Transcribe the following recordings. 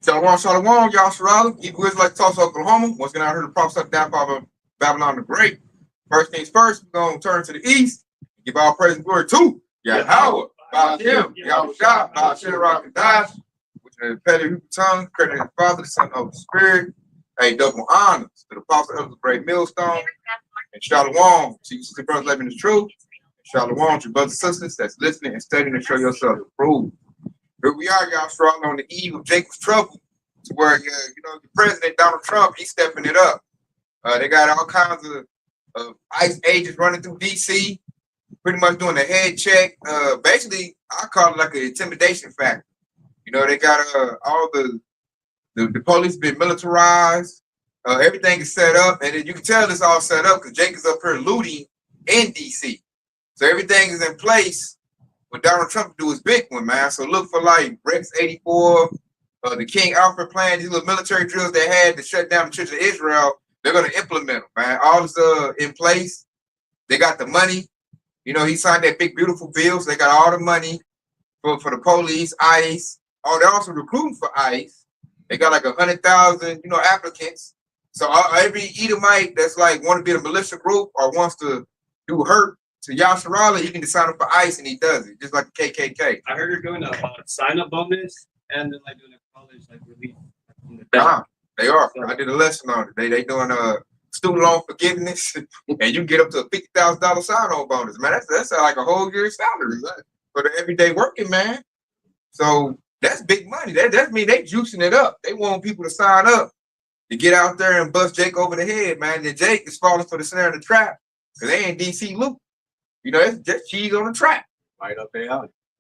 Shalom, shalom, y'all Shalom. Even with like Tulsa, Oklahoma. Once again, I heard the prophet down by Babylon the Great. First things first, we're going to turn to the east. Give all praise and glory to Yahweh, by him, Yahweh Shah, by Shirah and Dash, which is the petty Hebrew tongue, credit the Father, the Son, of the Spirit. A double honors to the apostle of the great millstone. And shalom to you, sister brothers living the truth. Shalom to brothers and sisters that's listening and studying to show yourself approved. Here we are, y'all, strong on the eve of Jacob's trouble, to where the president Donald Trump, he's stepping it up. They got all kinds of ICE agents running through DC, pretty much doing a head check. Basically, I call it like an intimidation factor. They got all the police been militarized. Everything is set up, and you can tell it's all set up because Jake is up here looting in DC. So everything is in place. What Donald Trump do is big one, man. So look for like Rex 84, the King Alfred plan, these little military drills they had to shut down the Church of Israel. They're gonna implement them, man. All is in place. They got the money. He signed that big beautiful bill, so they got all the money for the police, ICE. Oh, they're also recruiting for ICE. They got like 100,000, applicants. So every Edomite that's like want to be in a militia group or wants to do hurt to Yasharala, he can just sign up for ICE and he does it, just like the KKK. I heard you're doing a sign-up bonus and then like doing a college like relief. They are. I did a lesson on it. They doing student loan forgiveness, and you can get up to a $50,000 sign-on bonus. Man, that's like a whole year's salary for the everyday working man. So that's big money. That means they juicing it up. They want people to sign up to get out there and bust Jake over the head, man. And Jake is falling for the snare and the trap because they ain't DC loop. It's just cheese on the trap. Right up there.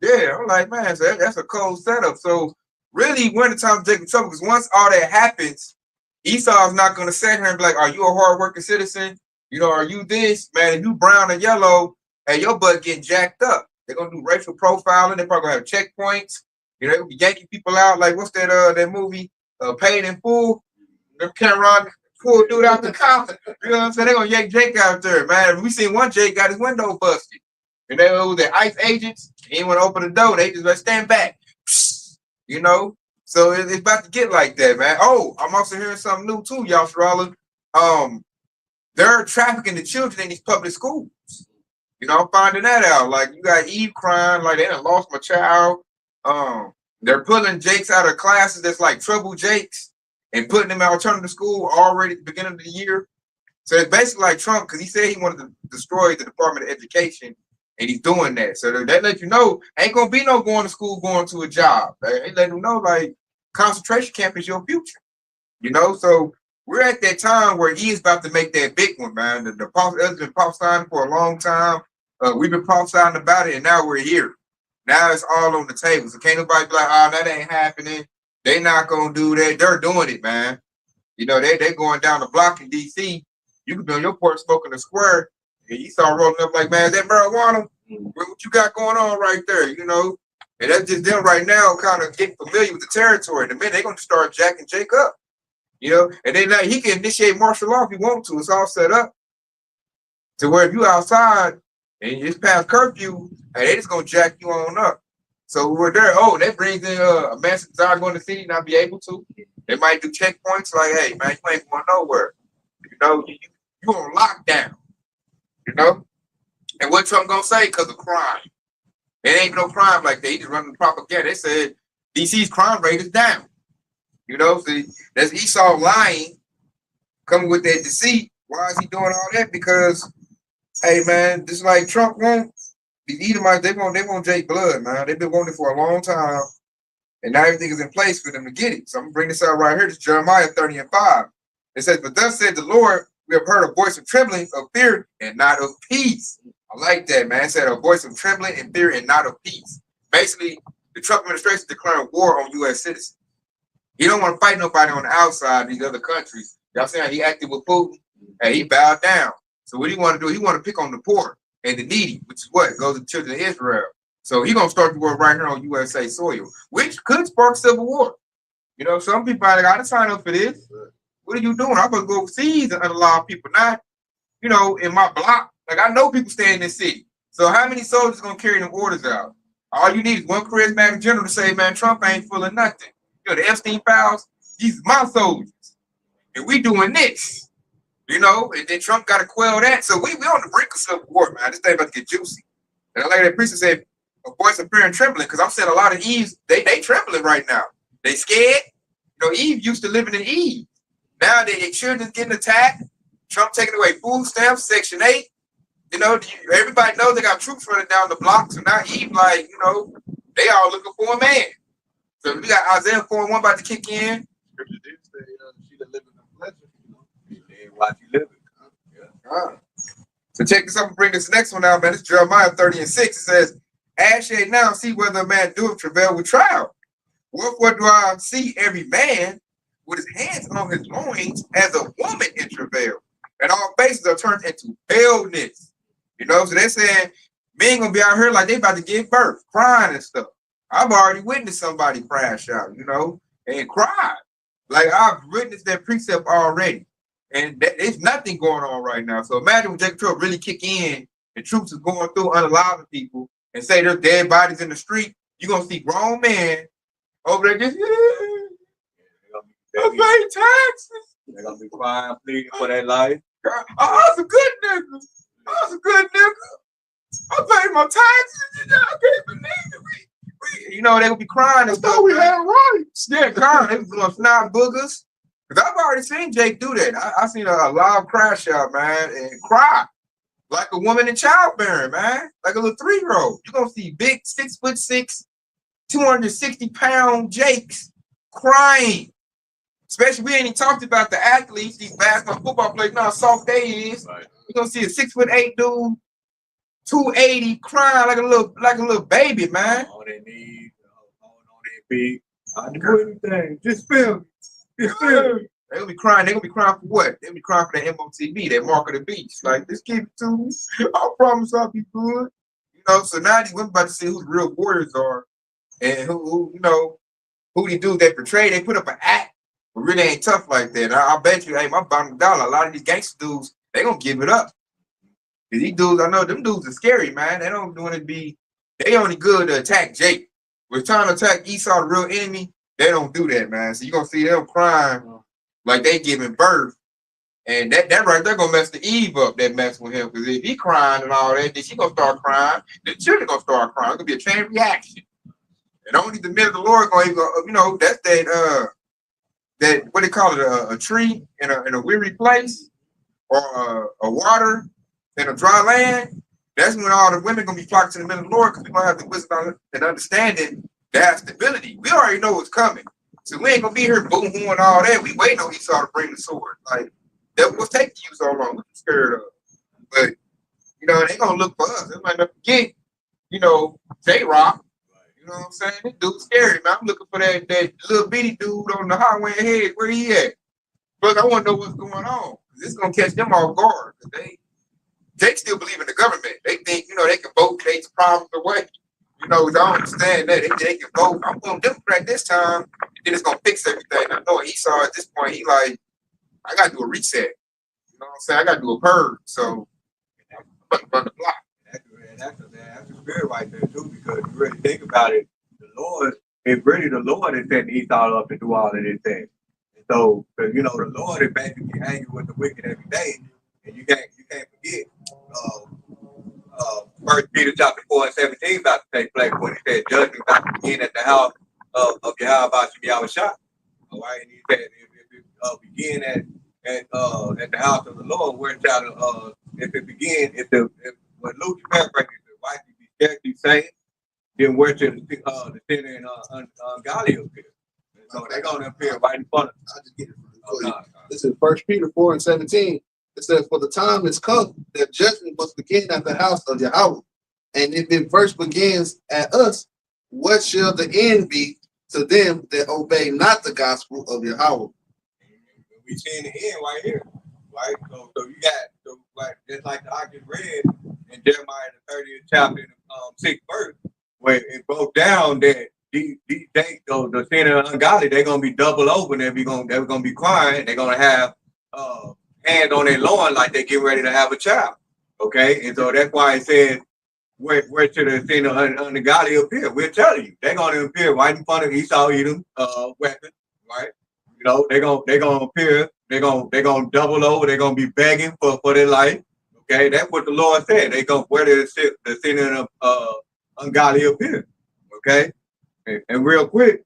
Yeah, I'm like, man, so that's a cold setup. So really, when the time Jake in trouble, because once all that happens, Esau's not going to sit here and be like, are you a hard-working citizen? Are you this? Man, if you brown and yellow, hey, your butt getting jacked up. They're going to do racial profiling. They're probably going to have checkpoints. They're going to be yanking people out. Like, what's that movie, Paid in Full? Them Cameron pull dude out the car. You know what I'm saying? They're going to yank Jake out there, man. We seen one Jake got his window busted. And they were the ICE agents. He didn't want to open the door. They just like, stand back. So it's about to get like that, man. Oh, I'm also hearing something new too, y'all, Sharala. They're trafficking the children in these public schools. I'm finding that out. Like, you got Eve crying, like, they done lost my child. They're pulling Jakes out of classes that's like trouble Jakes and putting them in alternative school already at the beginning of the year. So it's basically like Trump, because he said he wanted to destroy the Department of Education, and he's doing that. So that let you know, ain't going to be no going to school, going to a job. They let you know, like, concentration camp is your future. So we're at that time where he is about to make that big one, man. The prophet has been prophesying for a long time. We've been prophesying about it, and now we're here. Now it's all on the table. So can't nobody be like, oh, that ain't happening. They not going to do that. They're doing it, man. They going down the block in D.C. You could be on your porch smoking a square, and you start rolling up like, man, is that marijuana? What you got going on right there, And that's just them right now kind of getting familiar with the territory. In a minute, they're going to start jacking Jake up, And then he can initiate martial law if he wants to. It's all set up to where if you outside and it's past curfew, hey, they just going to jack you on up. So we're there. Oh, that brings in a massive desire going to the city, not be able to. They might do checkpoints like, hey, man, you ain't going nowhere. You on lockdown, And what Trump going to say? Because of crime. There ain't no crime like that. He just running propaganda. They said DC's crime rate is down. So that's Esau lying, coming with that deceit. Why is he doing all that? Because, hey man, just like Trump wants, these Edomites, they want Jake blood, man. They've been wanting it for a long time. And now everything is in place for them to get it. So I'm gonna bring this out right here. This is Jeremiah 30:5. It says, but thus said the Lord, we have heard a voice of trembling, of fear, and not of peace. I like that, man. It said a voice of trembling and fear and not of peace. Basically, the Trump administration is declaring war on U.S. citizens. He don't want to fight nobody on the outside in these other countries. Y'all see how he acted with Putin? And he bowed down. So what he want to do, he want to pick on the poor and the needy, which is what goes to the children of Israel. So he going to start the war right here on USA soil, which could spark civil war. Some people are like, I didn't sign up for this. What are you doing? I'm going to go overseas and unallow people. Not, in my block. Like, I know people stay in this city. So how many soldiers gonna carry them orders out? All you need is one charismatic general to say, man, Trump ain't full of nothing. You know, the Epstein files, these my soldiers. And we doing this. You know, and then Trump got to quell that. So we on the brink of civil war, man. This thing about to get juicy. And I like that priest said, a voice of fear and trembling, because I'm saying a lot of Eves, they trembling right now. They scared. You know, Eve used to living in Eve. Now their children's getting attacked. Trump taking away food stamps, Section 8. You know, everybody knows they got troops running down the block. So now Eve, like, you know, they all looking for a man. So we got Isaiah 4:1 about to kick in. Scripture did say she that liveth in pleasure, you know, and why she living. So check this out and bring this next one out, man. It's Jeremiah 30:6. It says, "Ask ye now, see whether a man doeth travail with trial. Wherefore do I see every man with his hands on his loins as a woman in travail, and all faces are turned into paleness." You know, so they're saying men gonna be out here like they about to give birth, crying and stuff. I've already witnessed somebody crash out, you know, and cry. Like I've witnessed that precept already, and there's nothing going on right now. So imagine when Jacob Trump really kick in, and troops is going through unalive people, and say there's dead bodies in the street. You're gonna see grown men over there just I pay taxes. They're gonna be crying, pleading for their life. I was a good nigga. I was a good nigga. I paid my taxes. You know, I can't believe it. You know, they would be crying and stuff. We had rights. Yeah, crying. They was doing snot boogers. Because I've already seen Jake do that. I seen a live crash out, man, and cry like a woman in childbearing, man. Like a little 3-year-old. You're going to see big 6'6", 260-pound Jakes crying. Especially, we ain't even talked about the athletes, these basketball, football players, you know how soft they is. Right. You're going to see a 6'8" dude, 280, crying like a little baby, man. All they need, on their feet. I do anything. Just film. Just film. They're gonna be crying. They're gonna be crying for what? They're gonna be crying for that MOTB, that mark of the beast. Like, just give it to me. I promise I'll be good. You know, so now these women about to see who the real warriors are and who you know, who they do that portray. They put up an act, but really ain't tough like that. I bet you, hey, my bottom dollar, a lot of these gangster dudes, they gonna give it up. Cause these dudes, I know them dudes are scary, man. They don't want to be, they only good to attack Jake. We're trying to attack Esau, the real enemy. They don't do that, man. So you're gonna see them crying like they giving birth. And that right there gonna mess the Eve up, that mess with him. Because if he crying and all that, then she gonna start crying. The children gonna start crying. It's gonna be a chain reaction. And only the men of the Lord gonna even, you know, that's that what they call it, a tree in a weary place, or a water in a dry land. That's when all the women gonna be flocking to the men of the Lord, because we're gonna have the wisdom and understanding that stability. We already know what's coming. So we ain't gonna be here boo-hooing and all that. We waiting on Esau to bring the sword. Like, that was taking you so long. What you scared of? But, you know, they gonna look for us. They might not forget, you know, J-Rock. You know what I'm saying? This dude's scary, man. I'm looking for that little bitty dude on the highway ahead. Where he at? Look, I want to know what's going on. This is gonna catch them off guard. They still believe in the government. They think, you know, they can vote states' problems away. You know, I don't understand that. They can vote. I'm going Democrat this time, and then it's going to fix everything. I know Esau at this point, he like, I got to do a reset. You know what I'm saying? I got to do a purge. So, I'm run the block. That's a spirit right there, too, because you really think about it, the Lord, it's really the Lord that set Esau up to do all of these things. And so, because, you know, the Lord is basically angry with the wicked every day, and you can't forget, 1 Peter chapter 4:17 about to take place when he said judgment about to begin at the house of Yahweh Shah. All right, and he said if it begin at the house of the Lord, where shall if it begin when Luke paraphrasing the wife be scarcely saved, then where should the sinner and ungodly appear? So they're gonna appear right in front of us. I just get it from the This is 1 Peter 4:17. It says, "For the time is come that judgment must begin at the house of Yahweh. And if it first begins at us, what shall the end be to them that obey not the gospel of Yahweh?" We see in the end right here, right? So you got like just like I just read in Jeremiah the 30th chapter, 6th verse, where it broke down that the sinner and ungodly, they're gonna be double over, and they're gonna be crying. They're gonna have hands on their loin like they're getting ready to have a child. Okay, and so that's why it says where to the sin of ungodly appear. We're telling you, they're gonna appear right in front of Esau Edom weapon, right? You know, they're gonna appear, they're gonna double over, they're gonna be begging for their life. Okay, that's what the Lord said. They gonna where the sin of ungodly appear. Okay, and real quick,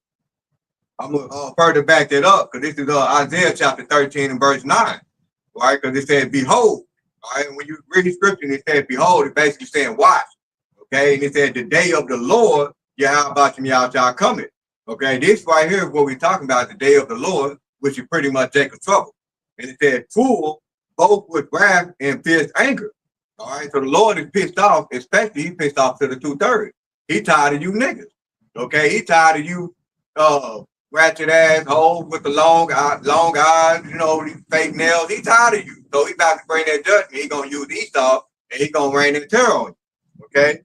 I'm gonna further back that up because this is Isaiah chapter 13 and verse 9, right? Because it said, "Behold." All right, and when you read the scripture, and it said, "Behold," it's basically saying, "Watch." Okay, and it said, "The day of the Lord, Yahweh coming." Okay, this right here is what we're talking about, the day of the Lord, which is pretty much Jacob's trouble. And it said, "Full both with wrath and fierce anger." All right, so the Lord is pissed off, especially he's pissed off to the 2/3. He tired of you niggas. Okay, he tired of you ratchet ass hoes with the long eyes, you know, these fake nails. He tired of you. So he about to bring that judgment. He gonna use Esau and he gonna rain in terror on you. Okay?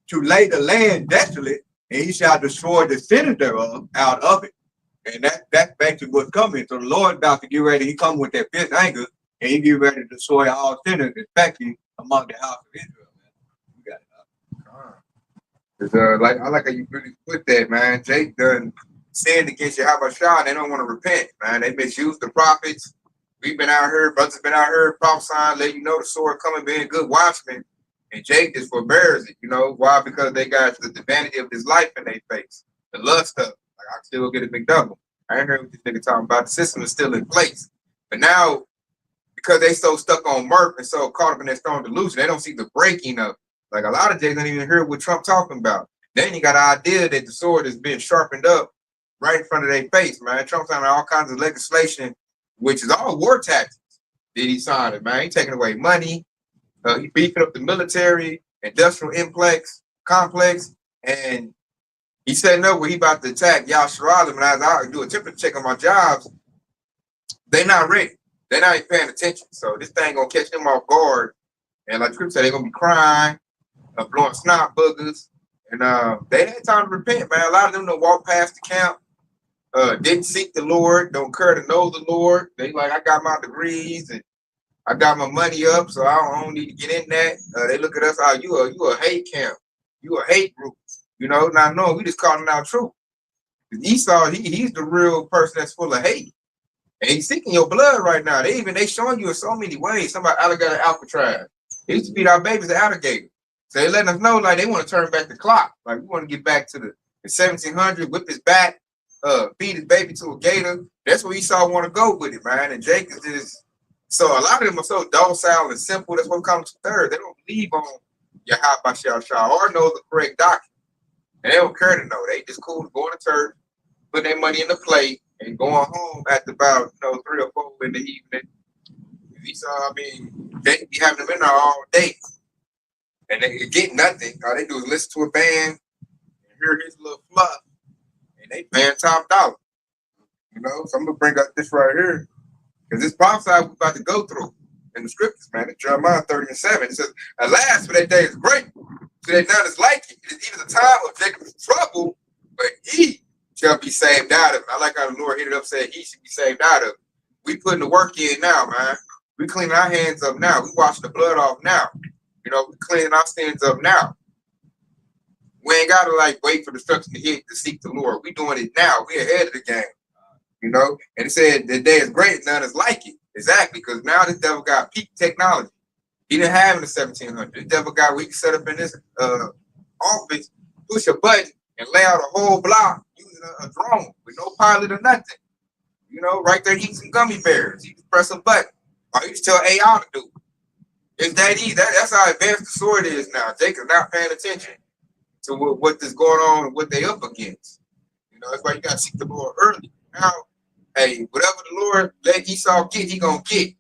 To lay the land desolate, and he shall destroy the sinners thereof out of it. And that's basically what's coming. So the Lord about to get ready. He come with that fierce anger, and he get ready to destroy all sinners, especially among the house of Israel, man. You got it. It's, like I like how you really put that, man. Jake done sinned against Yahweh Shah. They don't want to repent, man. They misuse the prophets. We've been out here, brothers been out here prophesying, let you know the sword coming, being good watchmen. And Jake just forbears it, you know. Why? Because they got the vanity of this life in their face. The lust of, like, I still get a big double. I ain't heard what this nigga talking about. The system is still in place. But now, because they so stuck on Murph and so caught up in their strong delusion, they don't see the breaking of it. Like a lot of Jays don't even hear what Trump talking about. Then you got an idea that the sword is being sharpened up right in front of their face, man. Trump's signing all kinds of legislation, which is all war tactics that he signed it, man. He taking away money. He beefing up the military, industrial complex, and he setting up where he about to attack Yasharalim. And as I do a temperature check on my jobs, they not ready. They're not even paying attention. So this thing gonna catch them off guard. And like Scripture said, they're gonna be crying, blowing snot boogers. And they had time to repent, man. A lot of them don't walk past the camp, didn't seek the Lord, don't care to know the Lord. They like, I got my degrees and I got my money up, so I don't need to get in that. They look at us, oh, you a hate camp. You a hate group. You know, not knowing we just calling out truth. Esau, he's the real person that's full of hate. And he's seeking your blood right now. They showing you in so many ways. Somebody alligator Alcatraz. They used to feed our babies to alligator. So they letting us know like they want to turn back the clock. Like we want to get back to the 1700s, whip his back, feed his baby to a gator. That's where Esau want to go with it, man. And Jake is just, so a lot of them are so docile and simple. That's what comes to third. They don't believe on Yahweh Shah or know the correct doctrine. And they don't care to know. They just cool going to church, putting their money in the plate, and going home at about 3 or 4 in the evening. Esau, I mean, they be having them in there all day. And they get nothing. All they do is listen to a band and hear his little fluff. And they paying top dollar. You know, so I'm going to bring up this right here. Because this prophesy we're about to go through in the scriptures, man. In Jeremiah 30:7. It says, alas, for that day is great. So that none is like it. It is even the time of Jacob's trouble, but he shall be saved out of it. I like how the Lord hit it up, said he should be saved out of it. We putting the work in now, man. We cleaning our hands up now. We washing the blood off now. You know, we cleaning our sins up now. We ain't gotta like wait for destruction to hit to seek the Lord. We doing it now. We ahead of the game. You know, and it said the day is great, none is like it. Exactly, because now this devil got peak technology. He didn't have in the 1700s. The devil got where he can set up in this office, push a button, and lay out a whole block using a drone with no pilot or nothing. You know, right there, eat some gummy bears. You can press a button. Or you just tell AI to do it. It's that easy. That's how advanced the sword is now. Jacob's not paying attention to what is going on and what they up against. You know, that's why you got to seek the Lord early. Now, hey, whatever the Lord let Esau get, he gonna get.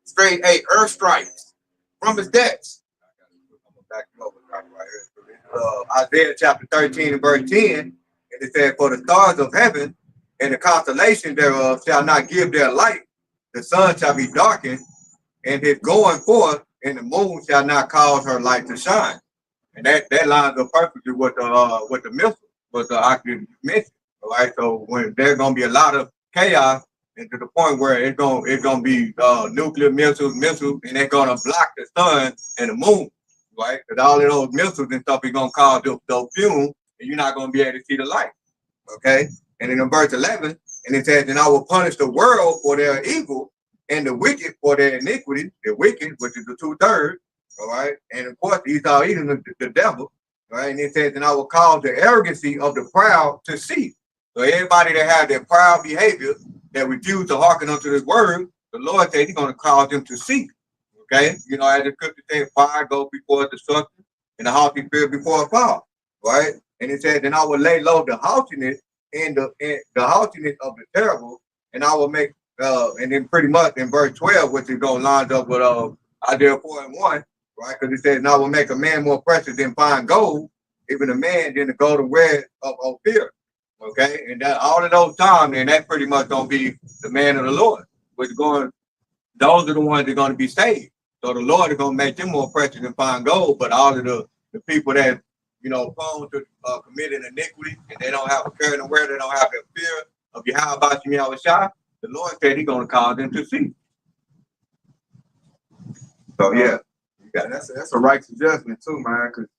Straight, hey, earth strikes from his debts. Isaiah chapter 13 and verse 10, and it said, for the stars of heaven and the constellation thereof shall not give their light. The sun shall be darkened, and his going forth, and the moon shall not cause her light to shine. And that lines up perfectly with the missile, what the oxygen mentioned. All right, so when there's gonna be a lot of chaos, and to the point where it's gonna be nuclear missiles, and they're gonna block the sun and the moon. right? Because all of those missiles and stuff is gonna cause those fumes, and you're not gonna be able to see the light. Okay. And then in verse 11, and it says, "And I will punish the world for their evil, and the wicked for their iniquity." The wicked, which is the 2/3, all right. And of course, Esau eating the devil, right? And it says, "And I will cause the arrogancy of the proud to cease." So everybody that has their proud behavior, that refuse to hearken unto this word, the Lord said He's going to cause them to cease. Okay, you know, as the scripture says, "Fire go before destruction, and the haughty spirit before a fall." Right? And it says, "And I will lay low the haughtiness and the haughtiness of the terrible, and I will make." And then pretty much in verse 12, which is going to line up with Isaiah 4:1, right? Because it says, "And I will make a man more precious than fine gold, even a man than the golden wedge of fear." Okay, and that all of those times, and that pretty much gonna be the man of the Lord. Which going, those are the ones that are gonna be saved. So the Lord is gonna make them more precious than fine gold. But all of the people that prone to committing iniquity, and they don't have a care in the world, they don't have a fear of Yahweh Shah, the Lord said He's gonna cause them to see. So yeah, that's a righteous judgment too, man. Because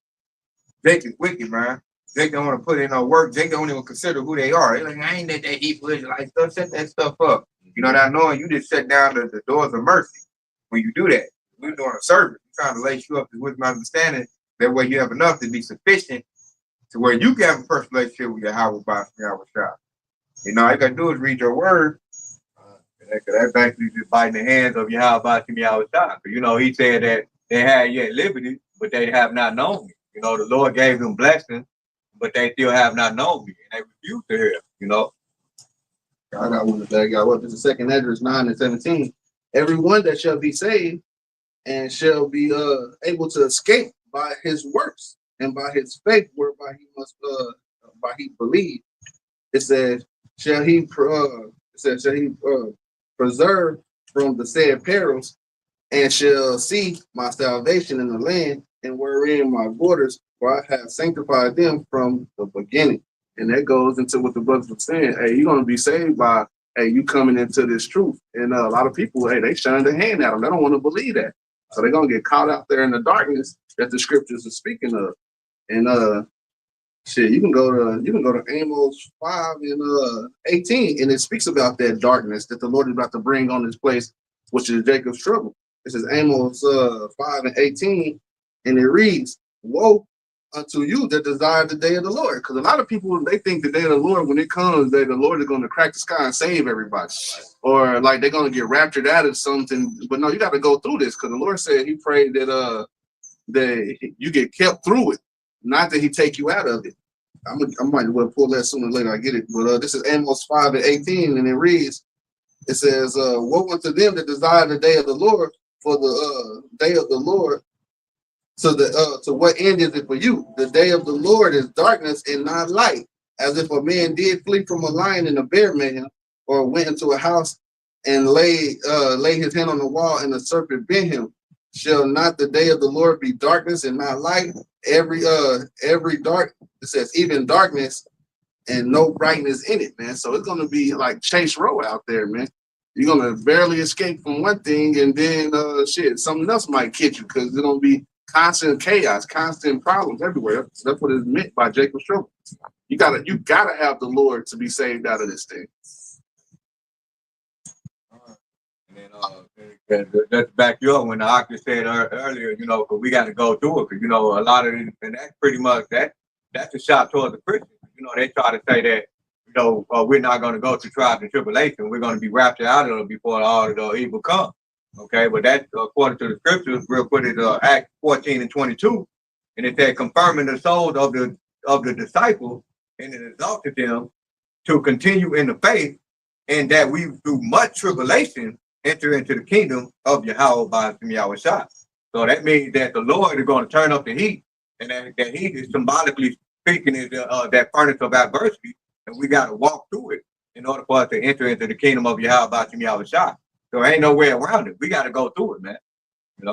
Jake is wicked, man. Jake don't want to put in no work. Jake don't even consider who they are. They're like, I ain't that Hebrew Israelite stuff. Set that stuff up. You know, not knowing you just shut down the doors of mercy when you do that. We're doing a service. We're trying to lace you up to wisdom and understanding. That way you have enough to be sufficient to where you can have a personal relationship with Yahweh by Yahweh Shah. You know, all you got to do is read your word. That's basically just biting the hands of Yahweh Shah. He said that they had yet liberty, but they have not known me. You know, the Lord gave them blessings, but they still have not known me, and they refuse to hear. I got one today. I got what? This is 2nd Ezra 9:17. "Everyone that shall be saved and shall be able to escape by his works and by his faith, whereby he must by he believe." It says, "Shall he preserve from the said perils, and shall see my salvation in the land, and wherein my borders, for I have sanctified them from the beginning." And that goes into what the brothers were saying. Hey, you're gonna be saved by you coming into this truth. And a lot of people, hey, they shine their hand at them. They don't want to believe that, so they're gonna get caught out there in the darkness that the scriptures are speaking of. And shit, you can go to Amos 5:18, and it speaks about that darkness that the Lord is about to bring on this place, which is Jacob's trouble. This is Amos 5:18, and it reads, "Woe unto you that desire the day of the Lord." Because a lot of people, they think the day of the Lord, when it comes, that the Lord is going to crack the sky and save everybody, or like they're going to get raptured out of something. But no, you got to go through this, because the Lord said He prayed that you get kept through it, not that He take you out of it. I might well pull that sooner or later. I get it. But this is Amos 5:18, and it reads, it says, "Woe unto them that desire the day of the Lord, for the day of the Lord. To what end is it for you? The day of the Lord is darkness and not light, as if a man did flee from a lion and a bear met him, or went into a house and lay his hand on the wall, and a serpent bit him. Shall not the day of the Lord be darkness and not light? Every dark," it says, "even darkness and no brightness in it," man. So it's gonna be like Chase Row out there, man. You're gonna barely escape from one thing, and then something else might catch you, because it's gonna be constant chaos, constant problems everywhere. So that's what it's meant by Jacob's trouble. You gotta have the Lord to be saved out of this thing. And then just to back you up when the doctor said earlier, because we got to go through it, because a lot of it, and that's pretty much that's a shot towards the Christians. They try to say that we're not going to go through trials and tribulation. We're going to be raptured out of it before all of the evil comes. Okay, but that's according to the scriptures. We'll put it Acts 14:22, and it said, "Confirming the souls of the disciples, and it exalted them to continue in the faith, and that we through much tribulation enter into the kingdom of Yahweh by Yahweh Shah." So that means that the Lord is going to turn up the heat, and that heat is symbolically speaking is that furnace of adversity, and we got to walk through it in order for us to enter into the kingdom of Yahweh by Yahweh Shah. So ain't no way around it. We got to go through it, man. And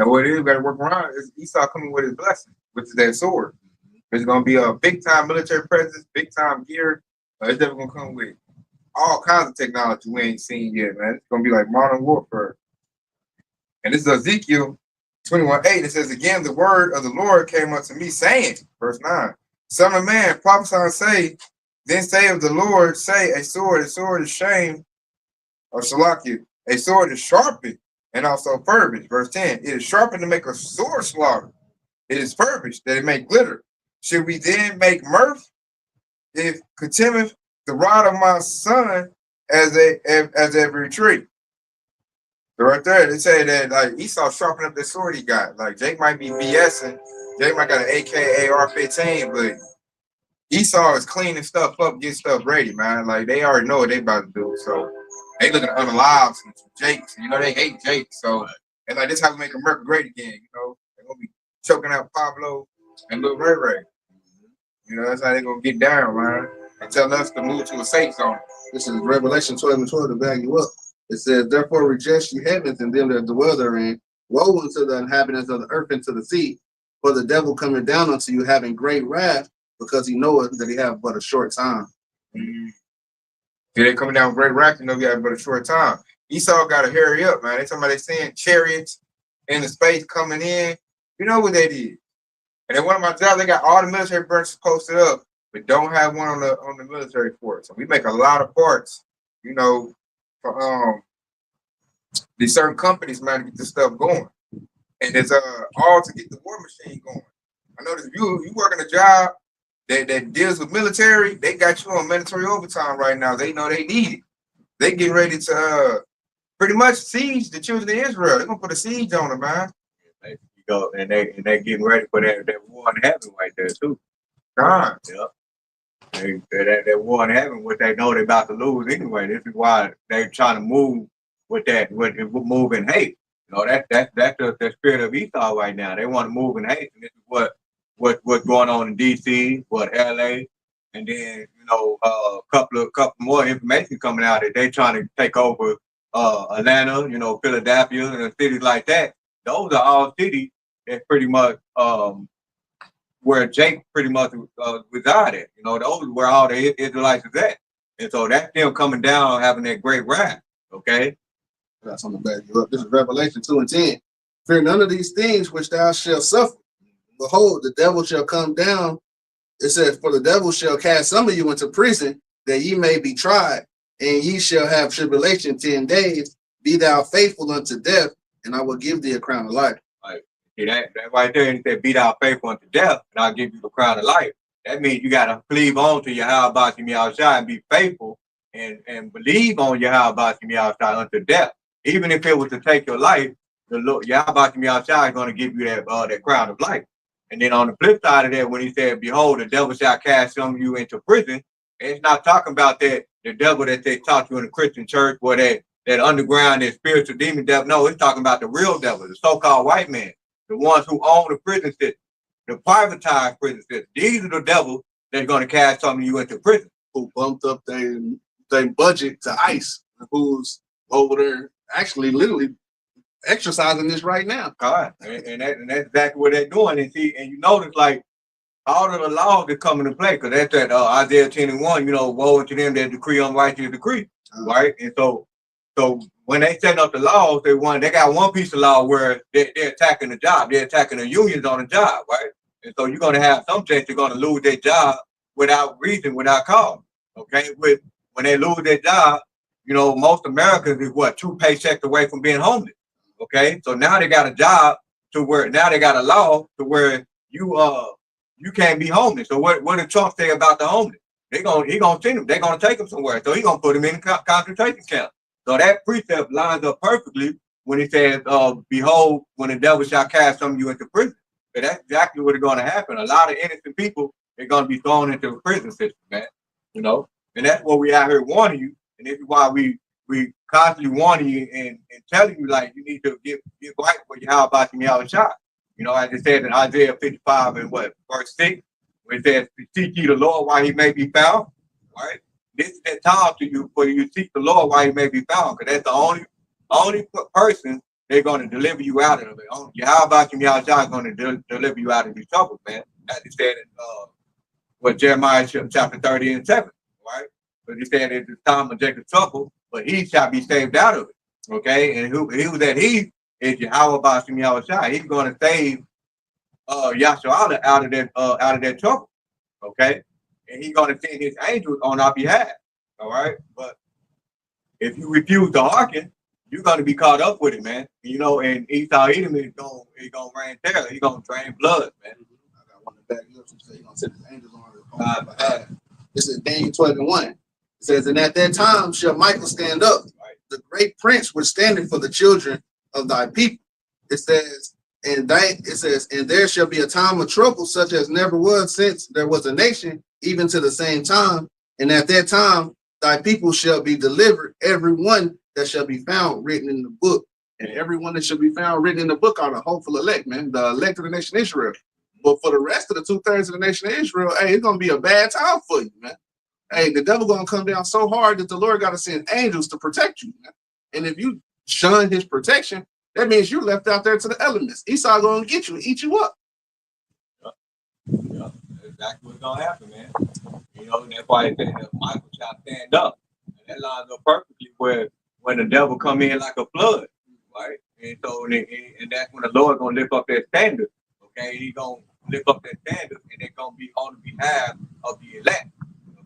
what it is, got to work around is Esau coming with his blessing, which is that sword. It's going to be a big time military presence, big time gear. It's definitely going to come with all kinds of technology we ain't seen yet, man. It's going to be like modern warfare. And this is Ezekiel 21:8, it says, again, the word of the Lord came unto me, saying, verse 9, Son of man, prophesy and say, then say of the Lord, say, a sword is shame, or Shalakia, a sword is sharpened, and also furbished. Verse 10, it is sharpened to make a sword slaughter. It is furbished that it may glitter. Should we then make mirth, if contemneth the rod of my son as every tree? So right there, they say that like Esau sharpened up the sword he got. Like Jake might be BSing, Jake might got an AK AR-15, but Esau is cleaning stuff up, getting stuff ready, man. Like they already know what they about to do. So they looking to unalive some Jake. You know, they hate Jake. So and like this how we make America great again. You know, they're gonna be choking out Pablo and Lil Ray Ray. You know, that's how they're gonna get down, man. And tell us to move to a safe zone. This is Revelation 12:12 to back you up. It says, therefore reject ye heavens and them that dwell therein. Woe unto the inhabitants of the earth and to the sea. For the devil coming down unto you having great wrath, because he knoweth that he have but a short time. Mm-hmm. Yeah, they coming down with great wrath, you know, we have but a short time. Esau got to hurry up, man. They talking about they seeing chariots in the space coming in. You know what they did? And then one of my jobs, they got all the military branches posted up, but don't have one on the military force. So we make a lot of parts, you know, for these certain companies, man, to get this stuff going. And it's all to get the war machine going. I know that if you working a job that deals with military, they got you on mandatory overtime right now. They know they need it. They getting ready to pretty much siege the children of Israel. They're gonna put a siege on them, man. You go and they getting ready for that war in heaven right there too. God. Yep. That war in heaven, what they know they're about to lose anyway. This is why they're trying to move with move in hate. You know, that's the spirit of Esau right now. They want to move in hate, and this is what's going on in DC, LA, and then you know a couple more information coming out that they trying to take over Atlanta, you know, Philadelphia, and cities like that. Those are all cities that pretty much where Jake pretty much resided. You know, those are where all the Israelites is at, and so that's them coming down having that great wrath. Okay. That's on the back you up. This is Revelation 2:10. Fear none of these things which thou shalt suffer. Behold, the devil shall come down. It says, for the devil shall cast some of you into prison, that ye may be tried, and ye shall have tribulation 10 days. Be thou faithful unto death, and I will give thee a crown of life. Right. See that right there, he said, be thou faithful unto death, and I'll give you the crown of life. That means you got to cleave on to Yahweh and be faithful and believe on Yahweh unto death. Even if it was to take your life, the Lord Yahweh is going to give you that crown of life. And then on the flip side of that, when he said, behold, the devil shall cast some of you into prison, it's not talking about that the devil that they taught you in the Christian church, or that underground, that spiritual demon devil. No, it's talking about the real devil, the so-called white man, the ones who own the prison system, the privatized prison system. These are the devils that's going to cast some of you into prison. Who bumped up their budget to ICE, who's over there actually literally exercising this right now. God, and that's exactly what they're doing. And see, and you notice like all of the laws that come into play, because that's that Isaiah 10:1, you know, woe unto them that decree unrighteous decree, right? And so when they set up the laws, they got one piece of law where they're attacking the job, they're attacking the unions on the job, right? And so you're gonna have some states are gonna lose their job without reason, without cause. Okay, when they lose their job, you know, most Americans is 2 paychecks away from being homeless. Okay, so now they got a job to where now they got a law to where you can't be homeless. So what did Trump say about the homeless? He gonna send them. They're gonna take them somewhere. So he gonna put them in a concentration camp. So that precept lines up perfectly when he says, "Behold, when the devil shall cast some of you into prison." But that's exactly what is going to happen. A lot of innocent people are going to be thrown into the prison system, man. You know, and that's what we out here warning you, and this is why we constantly warning you and telling you, like, you need to get right for you. How about you shot? You know, as it says in Isaiah 55 and verse 6, where it says, seek ye the Lord while he may be found. Right? This is that time to you for you to seek the Lord while he may be found, because that's the only person they're going to deliver you out of it. How about you is going to deliver you out of these troubles, man? As it said in Jeremiah chapter 30 and 7, right? But he said it's the time of Jacob's trouble, but he shall be saved out of it. Okay, and who was that he? is Yahweh Bashim Yahushua. He's going to save Yahshua out of that trouble. Okay, and he's going to send his angels on our behalf. All right, but if you refuse to hearken, you're going to be caught up with it, man. You know, and Esau Edom is going to rain terror. He's going to drain blood, man. I want to back you up and say he's going to send his angels on our behalf. This is Daniel 12:1. It says, and at that time shall Michael stand up, the great prince which standeth for the children of thy people. It says, and there shall be a time of trouble such as never was since there was a nation, even to the same time. And at that time thy people shall be delivered, every one that shall be found written in the book. And everyone that shall be found written in the book are the hopeful elect, man, the elect of the nation of Israel. But for the rest of the 2/3 of the nation of Israel, hey, it's gonna be a bad time for you, man. Hey, the devil gonna come down so hard that the Lord gotta send angels to protect you, man. And if you shun his protection, that means you're left out there to the elements. Esau gonna get you and eat you up. Yeah, that's exactly what's gonna happen, man. You know, and that's why they say that Michael shall stand up. And that lines up perfectly where when the devil come in like a flood, right? And so and that's when the Lord gonna lift up that standard. Okay, he's gonna lift up that standard, and they're gonna be on behalf of the elect.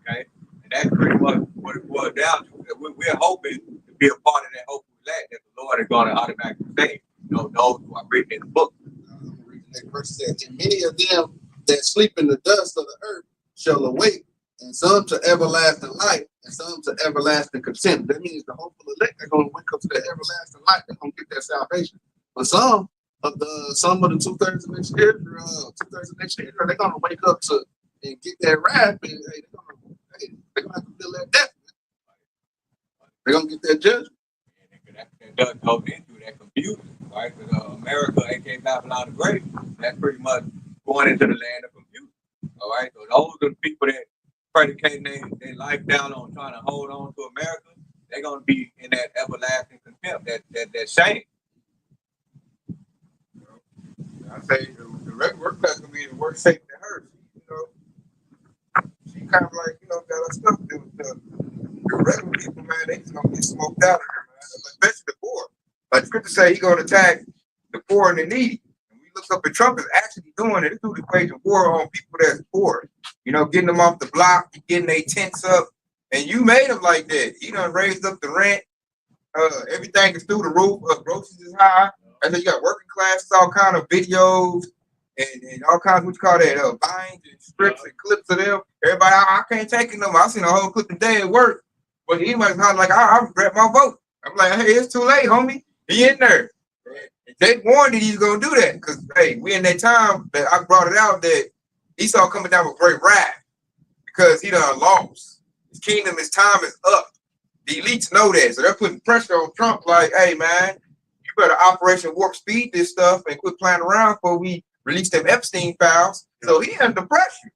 Okay, and that's pretty much what it boils down to. We're hoping to be a part of that hopeful elect that the Lord is gonna automatically save. You know, those who are written in the book. The next verse says, and many of them that sleep in the dust of the earth shall awake, and some to everlasting light, and some to everlasting contempt. That means the hopeful elect are going to wake up to that everlasting light. They're going to get that salvation. But some of the 2/3 of next year, 2/3 of next year, they're going to wake up to and get that wrath, and hey, they're going to have to feel that death. They're going to get that judgment. That does go into that confusion, right? Because America, aka Babylon the Great, that's pretty much going into the land of confusion. All right, so those are the people that predicate their life down on trying to hold on to America. They're going to be in that everlasting contempt, that shame. I say the regular work class gonna be the worst shape to her. You know, she kind of like, you know, got her stuff to do with the regular people, man. They just gonna get smoked out of here, man. Especially the poor. Like Scripture say, he gonna attack the poor and the needy. And we look up at Trump is actually doing it. This dude is waging war on people that's poor. You know, getting them off the block, getting their tents up, and you made them like that. He done raised up the rent. Everything is through the roof. Groceries is high. And then you got working classes, all kind of videos and all kinds of what you call that, vines and strips and clips of them. Everybody, I can't take it no more. I seen a whole clip today at work. But anybody's kind of like, I regret my vote. I'm like, hey, it's too late, homie. He in there. They warned that he's gonna do that because hey, we in that time that I brought it out that Esau coming down with great wrath because he done lost. His kingdom, his time is up. The elites know that, so they're putting pressure on Trump. Like, hey, man, you better Operation Warp Speed this stuff and quit playing around before we release them Epstein files. So he under pressure.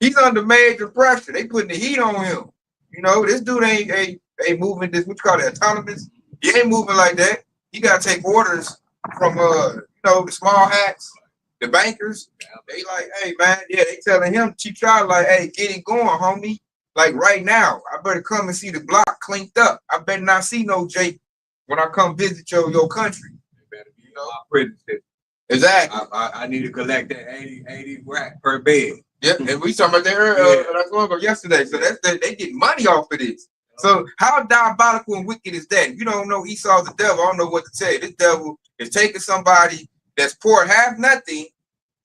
He's under major pressure. They putting the heat on him. You know, this dude ain't moving this. What you call it, autonomous? He ain't moving like that. He gotta take orders from you know, the small hats, the bankers. They like, hey man, yeah, they telling him, Chief Shot, like, hey, get it going, homie. Like right now, I better come and see the block cleaned up. I better not see no Jake when I come visit your country. They better be my prison system. Exactly. I need to collect that 80 rack per bed. Yeah, and we talking about that yesterday. So that's they get money off of this. So how diabolical and wicked is that? If you don't know Esau's the devil, I don't know what to tell you. This devil is taking somebody that's poor, have nothing,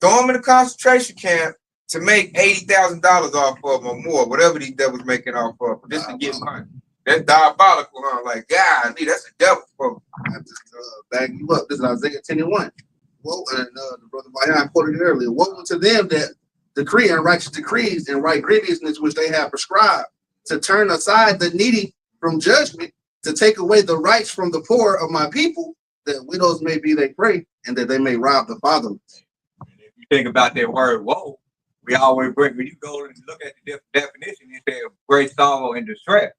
throw them in a concentration camp to make $80,000 off of them or more, whatever these devils making off of, just to get money. That's diabolical, huh? Like, God, that's a devil, folks. I just back you up. This is Isaiah 10:1. Woe, and the brother Bayan quoted it earlier. Woe unto them that decree unrighteous decrees and right grievousness which they have prescribed, to turn aside the needy from judgment, to take away the rights from the poor of my people, that widows may be their prey, and that they may rob the fatherless. And if you think about that word woe, we always bring, when you go and look at the definition, it says great sorrow and distress.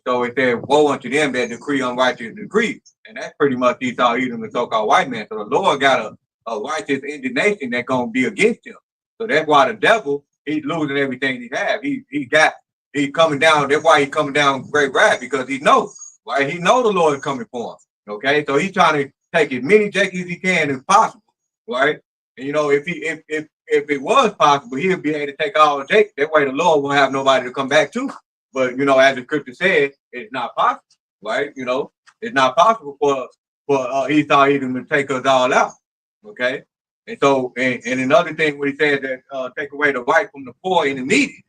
So it says woe unto them that decree unrighteous decrees. And that's pretty much Esau, Edom, the so-called white man. So the Lord got a righteous indignation that's going to be against him. So that's why the devil, he's losing everything he has. He's coming down. That's why he's coming down great wrath, because he knows, right? He knows the Lord is coming for him. Okay, so he's trying to take as many Jakes as he can as possible, right? And if it was possible, he'd be able to take all Jake. That way the Lord won't have nobody to come back to. But as the scripture said, it's not possible, right? It's not possible for Esau even to take us all out. Okay. And so and another thing when he said that take away the right from the poor and the needy,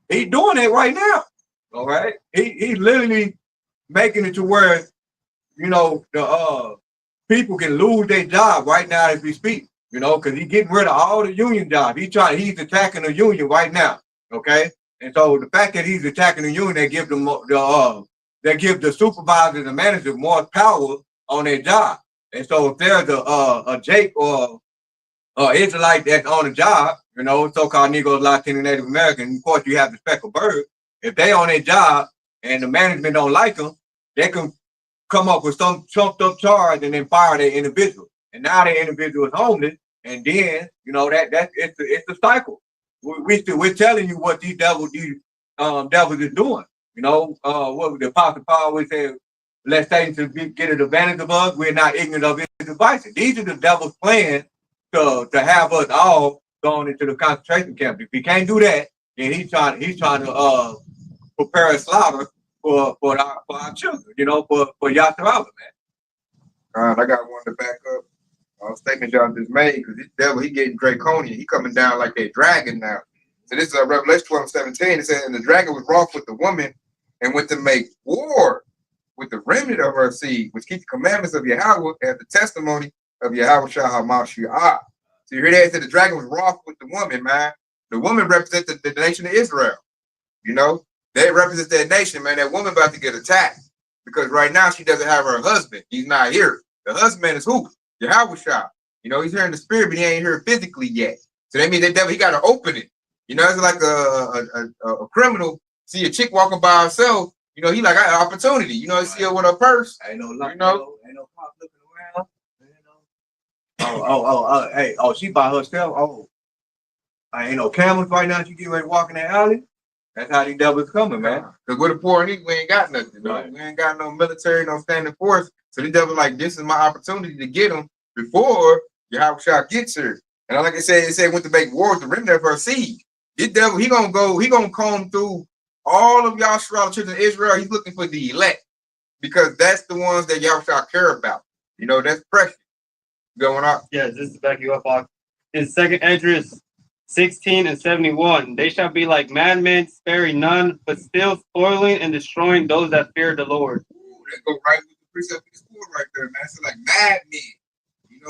he's doing it right now. All right. He's literally making it to where the people can lose their job right now as we speak, because he's getting rid of all the union jobs. He's attacking the union right now. Okay. And so the fact that he's attacking the union, they give the supervisors and managers more power on their job. And so if there's a Jake or Israelite that's on a job, so-called Negroes, Latino, Native American, of course you have the speckled bird. If they on their job and the management don't like them, they can come up with some trumped up charge and then fire their individual. And now the individual is homeless, and then it's a cycle. We're telling you what these devils is doing. What the Apostle Paul always said, let Satan get an advantage of us. We're not ignorant of his devices. These are the devil's plans to have us all going into the concentration camp. If he can't do that, then he's trying to prepare a slaughter for our children, for Yasserala, man. I got one to back up. Statement y'all just made, because this devil, he getting draconian. He coming down like a dragon now. So this is Revelation 12:17. It says, and the dragon was wroth with the woman and went to make war with the remnant of her seed, which keep the commandments of Yahweh and the testimony of Yahweh Shah HaMashiach. So you hear that? It said the dragon was wroth with the woman, man. The woman represents the nation of Israel. They represent that nation, man. That woman about to get attacked because right now she doesn't have her husband. He's not here. The husband is who? Yahweh Shah. He's here in the spirit, but he ain't here physically yet. So that means that devil, he got to open it. It's like a criminal see a chick walking by herself. He like, I got opportunity. He see her with her purse. Ain't no luck, ain't no cop looking around. Hey, she by herself. Oh, I ain't no cameras right now. She getting ready to walk in the alley. That's how these devils coming, man. Because we're the poor and we ain't got nothing. Right. We ain't got no military, no standing force. So the devil like, this is my opportunity to get them before Yahweh Shah gets her. And like I said, it said went to make war with the remnant of her seed. This devil, he gonna comb through all of Yahshua, children of Israel. He's looking for the elect because that's the ones that Yahweh Shah care about. That's precious. Going on. Yeah, just to back you up, in 2nd Esdras 16:71, they shall be like madmen, sparing none, but still spoiling and destroying those that fear the Lord. Ooh, that go right with the precept of the school right there, man. It's like madmen.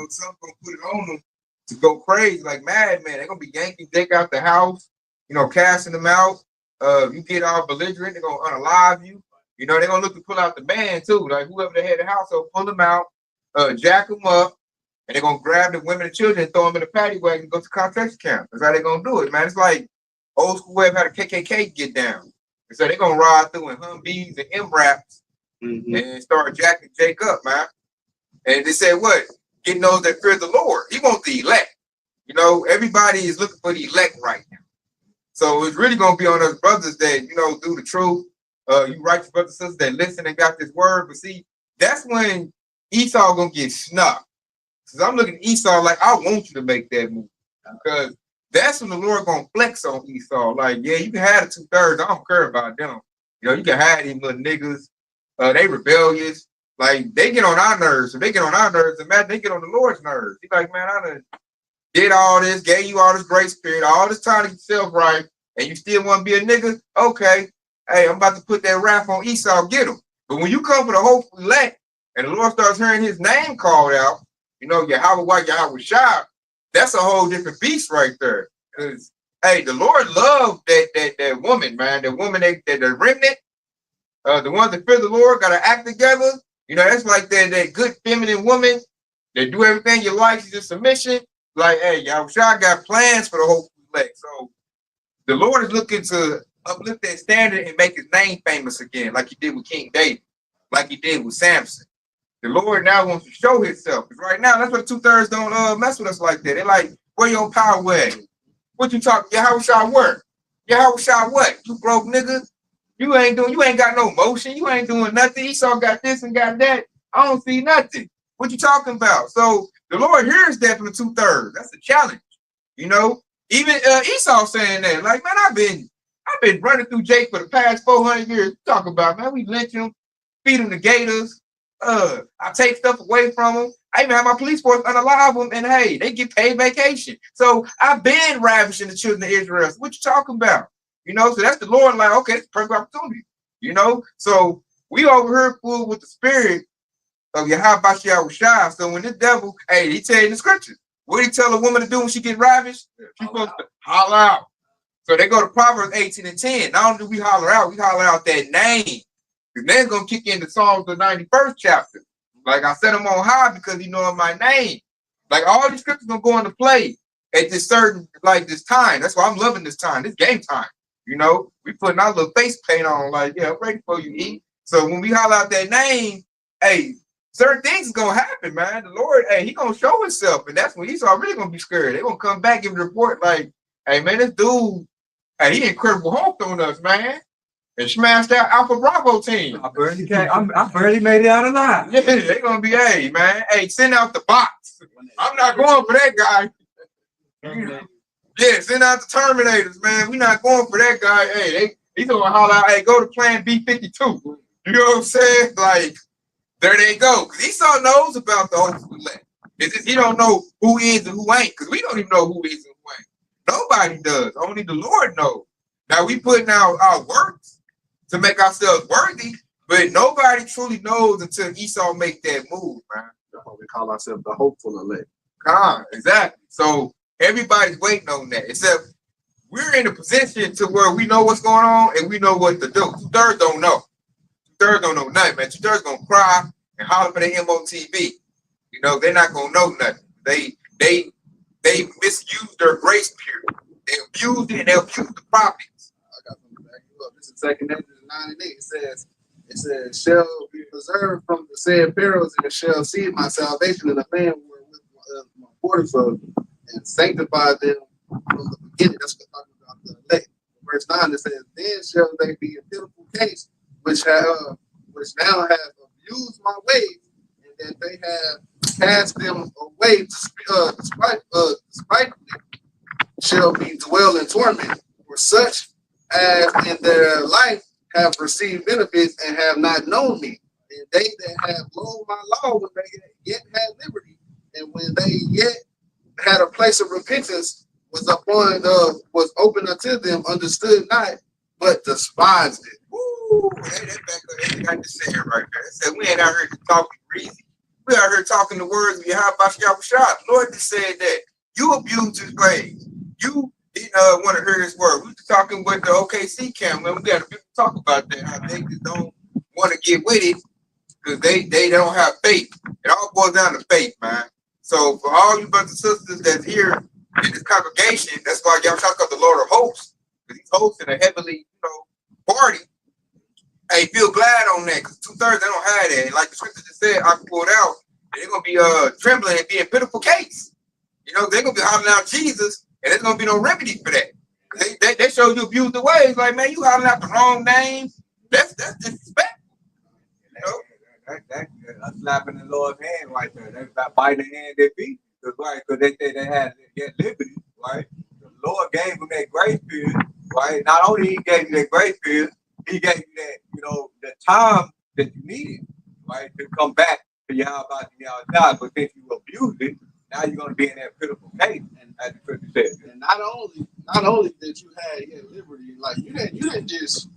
Some gonna put it on them to go crazy like madmen. They're gonna be yanking Dick out the house, casting them out. You get all belligerent, they're gonna unalive you. They're gonna look to pull out the band too. Like whoever they had the house, so pull them out, jack them up. And they're going to grab the women and children and throw them in the paddy wagon and go to concentration camp. That's how they're going to do it, man. It's like old school way of how the KKK get down. And so they're going to ride through in Humvees and M-Raps and start jacking Jake up, man. And they said, what? Getting those that fear the Lord. He wants the elect. Everybody is looking for the elect right now. So it's really going to be on us brothers that, do the truth. You righteous brothers and sisters that listen and got this word. But see, that's when Esau going to get snuck. Because I'm looking at Esau like, I want you to make that move. Because that's when the Lord going to flex on Esau. Like, yeah, you can have the 2/3. I don't care about them. You can have these little niggas. They rebellious. Like, they get on our nerves. If they get on our nerves, imagine they get on the Lord's nerves. He's like, man, I done did all this, gave you all this grace period, all this time to get yourself right, and you still want to be a nigga? Okay. Hey, I'm about to put that wrath on Esau. Get him. But when you come for the whole elect, and the Lord starts hearing his name called out, Yahweh Shah, that's a whole different beast right there. Because, hey, the Lord loved that woman, man. The woman, the remnant, the ones that fear the Lord, got to act together. That's like that good feminine woman that do everything you like. She's a submission. Like, hey, Yahweh Shah got plans for the whole elect. So the Lord is looking to uplift that standard and make his name famous again, like he did with King David, like he did with Samson. The Lord now wants to show himself. Because right now, that's what the 2/3 don't mess with us like that. They're like, where your power at? What you talking? Yahweh Shah where? Yahweh Shah what? You broke nigga? You ain't got no motion. You ain't doing nothing. Esau got this and got that. I don't see nothing. What you talking about? So the Lord hears that from the 2/3. That's a challenge. You know, even Esau saying that, like, man, I've been running through Jake for the past 400 years. Talk about, man, we lynch him, feed him the gators. I take stuff away from them. I even have my police force unalive them, and hey, they get paid vacation. So I've been ravishing the children of Israel. So what you talking about? You know, so that's the Lord, like, okay, it's a perfect opportunity. You know, so we over here full with the spirit of Yahweh. So when the devil, hey, he tell you in the scriptures, what did he tell a woman to do when she get ravished? She's supposed to holler out. So they go to Proverbs 18:10. Not only do we holler out that name. Because then it's going to kick into Psalms the 91st chapter. Like, I set him on high because he know my name. Like, all these scriptures going to go into play at this certain, like, this time. That's why I'm loving this time. This game time. You know, we putting our little face paint on, like, yeah, I'm ready for you, E. So when we holler out that name, hey, certain things is going to happen, man. The Lord, hey, he going to show himself. And that's when Esau really going to be scared. They're going to come back and report, like, hey, man, this dude, hey, he incredible hope on us, man. And smashed out Alpha Bravo team. I barely made it out alive. Yeah, they're gonna be, hey, man, hey, send out the box. I'm not going for that guy. Yeah, send out the Terminators, man. We're not going for that guy. Hey, he's gonna holler out, hey, go to plan B-52. You know what I'm saying? Like, there they go. Because Esau knows about the hopeful elect. It's just he don't know who is and who ain't. Because we don't even know who is and who ain't. Nobody does. Only the Lord knows. Now we putting out our works to make ourselves worthy, but nobody truly knows until Esau make that move, man. That's why we call ourselves the hopeful elect. Exactly. So everybody's waiting on that, except we're in a position to where we know what's going on and we know what to do. 2/3 don't know. 2/3 don't know nothing, man. 2/3 gonna cry and holler for the MOTV. You know, they're not gonna know nothing. They misused their grace period. They abused it and they abused the prophets. I got something to back you up. This is 2 Corinthians 9:8. It says, shall be preserved from the said perils and shall see my salvation in the land wherewith my borders of and sanctify them from the beginning. That's what I'm talking about the elect. Verse 9 it says, then shall they be a pitiful case which now have abused my ways, and that they have cast them away despitefully shall be dwell in torment, for such as in their life have received benefits and have not known me. And they that have loathed my law when they yet had liberty, and when they yet had a place of repentance was open unto them, understood not, but despised it. Woo! Hey, that back up, they got to say it right there. They said we ain't out here talking greasy. We out here talking the words of Yahweh. The Lord just said that you abused his grace. You didn't want to hear his word. We were talking with the OKC camp, man. We got to talk about that, how they just don't want to get with it because they don't have faith. It all boils down to faith, man. So for all you brothers and sisters that's here in this congregation, that's why y'all talk about the Lord of hosts, because he's hosting a heavenly, party. Hey, feel glad on that, because 2/3 they don't have that. And like the scripture just said, I pulled out, they're gonna be trembling and be in pitiful case. They're gonna be hollering out Jesus, and there's gonna be no remedy for that. They show you abuse the ways, like, man, you hollering out the wrong name. That's disrespectful. That's a slap in the Lord's hand right there. That's about biting the hand they beat. Because they say they had to get liberty, right? The Lord gave them that grace period, right? Not only he gave you that grace period, he gave you that, the time that you needed, right, to come back to Yahweh. But since you abused it, now you're going to be in that critical case, and as the scripture says. And not only that you had liberty, like you didn't just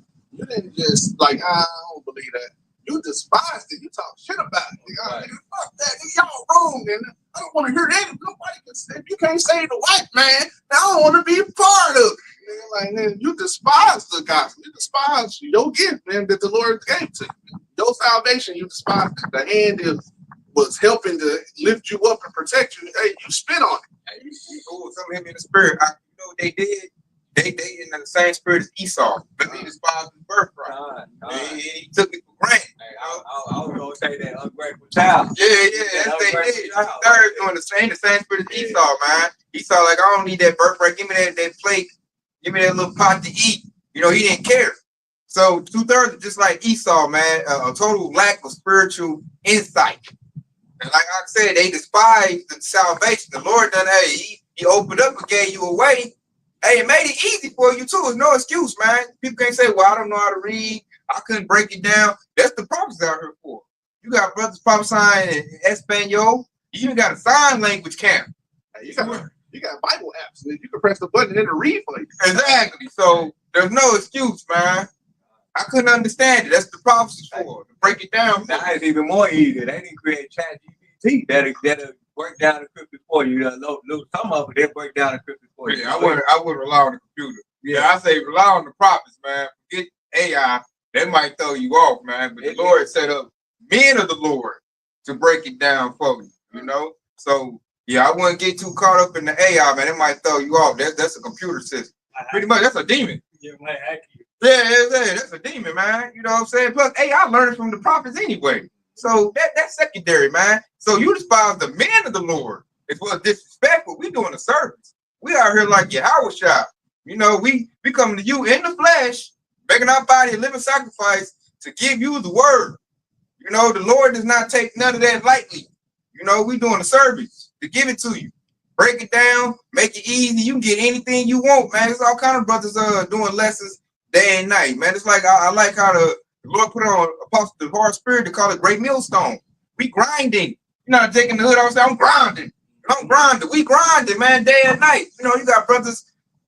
like, I don't believe that. You despised it. You talk shit about it. Right. Fuck that. Y'all wrong, and I don't want to hear that. Nobody can say, you can't say the white man. I don't want to be a part of it. Man, you despise the gospel. You despise your gift, man, that the Lord gave to you. Your salvation, you despise it. The hand was helping to lift you up and protect you. Hey, you spit on it. Hey, some him in the spirit. You know what they did? They in the same spirit as Esau, but he despised his birthright. He took it for granted. Hey, I was gonna say that ungrateful child. Yeah, that's they did. Third doing the same spirit as Esau, man. Esau, like, I don't need that birthright. Give me that plate. Give me that little pot to eat. He didn't care. So 2/3 just like Esau, man, a total lack of spiritual insight, a I said, they despise the salvation. The Lord done, hey, he opened up and gave you a way. Hey, it made it easy for you too. It's no excuse, man. People can't say, well, I don't know how to read. I couldn't break it down. That's the prophets out here for. You got brothers prophesying in Espanol. You even got a sign language camp. Hey, you got Bible apps. You can press the button and it'll read for you. Exactly. So there's no excuse, man. I couldn't understand it. That's the prophecy for. To break it down. Now it's even more easy. They didn't create ChatGPT that'll break down the scriptures for you. Some of it, they'll break down the scriptures for you. Yeah, I wouldn't rely on the computer. Yeah, I say rely on the prophets, man. Forget AI. That might throw you off, man. But the Lord set up men of the Lord to break it down for you, you know? So, yeah, I wouldn't get too caught up in the AI, man. It might throw you off. That's a computer system. Pretty much, that's a demon. Yeah, might hack you. Yeah, that's a demon, man. You know what I'm saying? Plus, AI learns from the prophets anyway. So that's secondary, man. So you despise the man of the Lord. It's what's disrespectful. We doing a service. We out here like Yahweh shop. You know, we coming to you in the flesh, making our body a living sacrifice to give you the word. You know, the Lord does not take none of that lightly. You know, we doing a service to give it to you. Break it down, make it easy. You can get anything you want, man. There's all kind of brothers doing lessons day and night, man. It's like I like how the Lord put on Apostle the Holy Spirit to call it Great Millstone. We grinding. You're not taking the hood off. I'm grinding. I'm grinding. We grinding, man, day and night. You know, you got brothers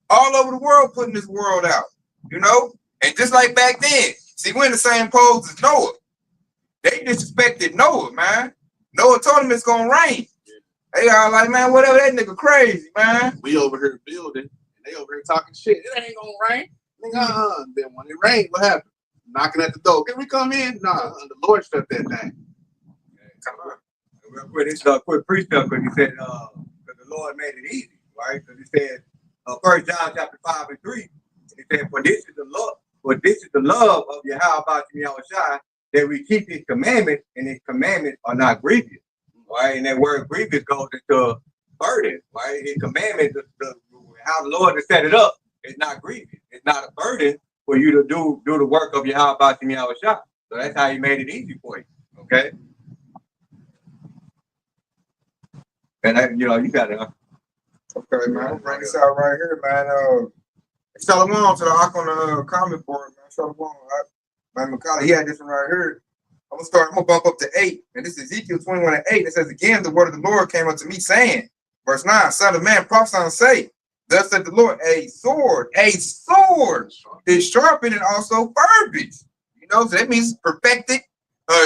all over the world putting this world out. You know, and just like back then, see, we're in the same pose as Noah. They disrespected Noah, man. Noah told him it's gonna rain. They all like, man, whatever, that nigga crazy, man. We over here building, and they over here talking shit. It ain't gonna rain. Then when it rained, what happened? Knocking at the door. Can we come in? Nah, the Lord shut that thing. Real quick, this is a quick precept because he said, because the Lord made it easy, right? Because he said, 1 John chapter 5 and 3, he said, for this is the love of Yahweh about Yahushua, that we keep his commandments, and his commandments are not grievous, right? And that word grievous goes into burden, right? His commandments, how the Lord has set it up, it's not grievous. It's not a burden for you to do the work of Yahweh about Yahushua. So that's how he made it easy for you, okay? And you know, you got to. Okay, man. I'll bring this out right here, man. Shalom to the Ak on the comment board, man. Shalom. Man, McCullough, he had this one right here. I'm gonna bump up to 8. And this is Ezekiel 21 and 8. It says, again, the word of the Lord came unto me, saying, verse 9, son of man, prophesy and say, thus said the Lord, a sword is sharpened and also furbished. You know, so that means perfected,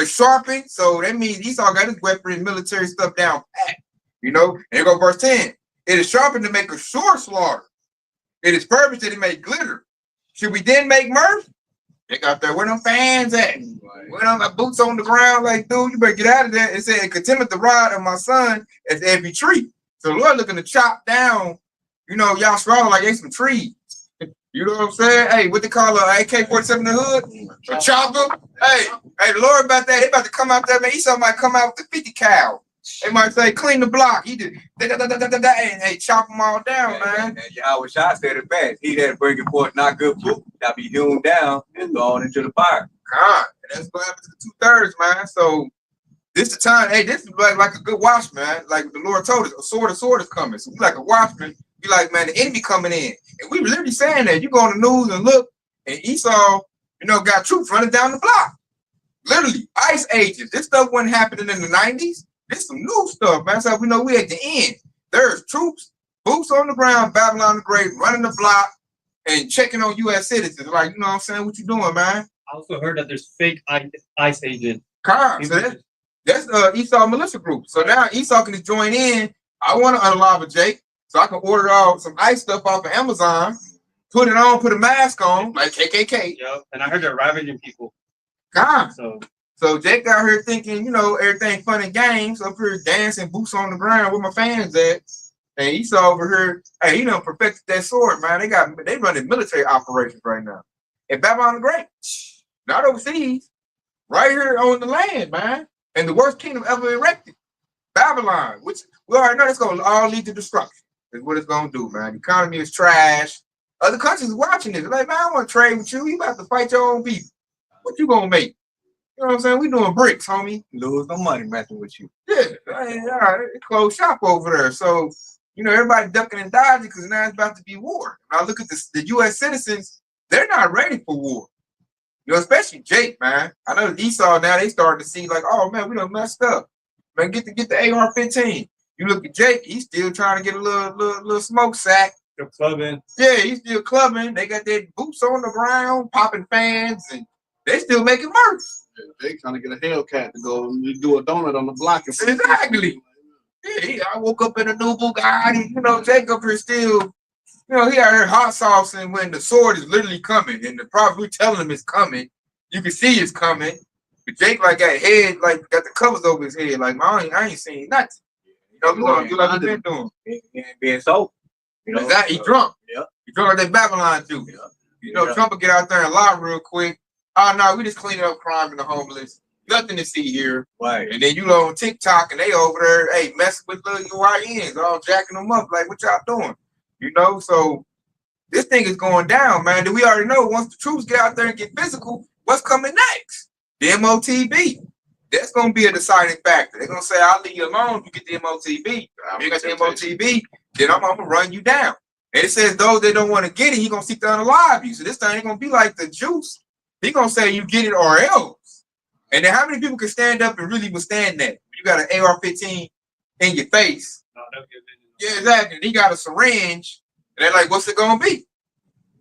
sharpened. So that means Esau got his weapon and military stuff down pat. You know, and here go verse 10. It is sharpened to make a sure slaughter. It is furbished that it may glitter. Should we then make mirth? They got there. Where them fans at? Where them boots on the ground? Like, dude, you better get out of there. It said, contempt the rod of my son as every tree. So the Lord looking to chop down, you know, y'all strong like they some trees. You know what I'm saying? Hey, what they call a AK-47 in the hood? A chopper? Hey, the Lord about that. They about to come out there, man. Esau might come out with the 50 cal. They might say, clean the block. He did, and hey, chop them all down, man. And Yahweh Shai said it best. He that bringeth forth not good fruit, that be hewn down and thrown into the fire. God, and that's what happens to the 2/3, man. So this the time. Hey, this is like a good watchman, man. Like the Lord told us, a sword is coming. So we like a watchman. Be like, man, the enemy coming in, and we literally saying that. You go on the news and look, and Esau, you know, got troops running down the block. Literally, ice ages. This stuff wasn't happening in the 90s. This some new stuff, man. So we know we at the end. There's troops, boots on the ground, Babylon the Great, running the block and checking on U.S. citizens. Like, you know what I'm saying? What you doing, man? I also heard that there's fake ICE agents. So that's Esau militia group. So now Esau can just join in. I want to unlawful Jake, so I can order some ICE stuff off of Amazon, put it on, put a mask on, like KKK. Yep. And I heard they're ravaging people. God. So Jake out here thinking, you know, everything fun and games, up here dancing, boots on the ground, where my fans at. And Esau over here, hey, he done perfected that sword, man. They running military operations right now. And Babylon the Great, not overseas, right here on the land, man. And the worst kingdom ever erected, Babylon, which we already know that's gonna all lead to destruction. Is what it's gonna do, man. The economy is trash. Other countries watching this, like, man, I want to trade with you. You about to fight your own people. What you gonna make? You know what I'm saying? We doing bricks, homie. Lose no money messing with you. Yeah, all right, closed shop over there. So, you know, everybody ducking and dodging because now it's about to be war. When I look at the U.S. citizens, they're not ready for war. You know, especially Jake, man. I know Esau now, they starting to see like, oh man, we done messed up. Man, get the AR-15. You look at Jake, he's still trying to get a little smoke sack. The clubbing. Yeah, he's still clubbing. They got their boots on the ground, popping fans, and they still making merch. They trying to get a Hellcat to go and do a donut on the block. Exactly. Yeah, I woke up in a new Bugatti. You know, Jacob is still, you know, he out here hot saucing when the sword is literally coming, and the prophet we telling him it's coming. You can see it's coming. But Jake like got head, like got the covers over his head. Like, I ain't seen nothing. You know, we gonna do like we been doing. He ain't being so. You know, Exactly. He drunk. Yeah. He drunk like that Babylon do. Yeah. You know, Trump will get out there and lie real quick. Oh no, we just cleaning up crime and the homeless. Nothing to see here. Right. And then you know on TikTok and they over there, hey, messing with little UINs, all jacking them up. Like, what y'all doing? You know, so this thing is going down, man. Do we already know once the troops get out there and get physical, what's coming next? The MOTB. That's gonna be a deciding factor. They're gonna say, I'll leave you alone if you get the MOTB. If you got the MOTB, then I'm gonna run you down. And it says those that don't want to get it, he gonna seek to unalive you. So this thing ain't gonna be like the juice. He gonna say you get it or else. And then how many people can stand up and really withstand that? You got an AR-15 in your face. No, yeah, exactly. He got a syringe, and they're like, what's it gonna be?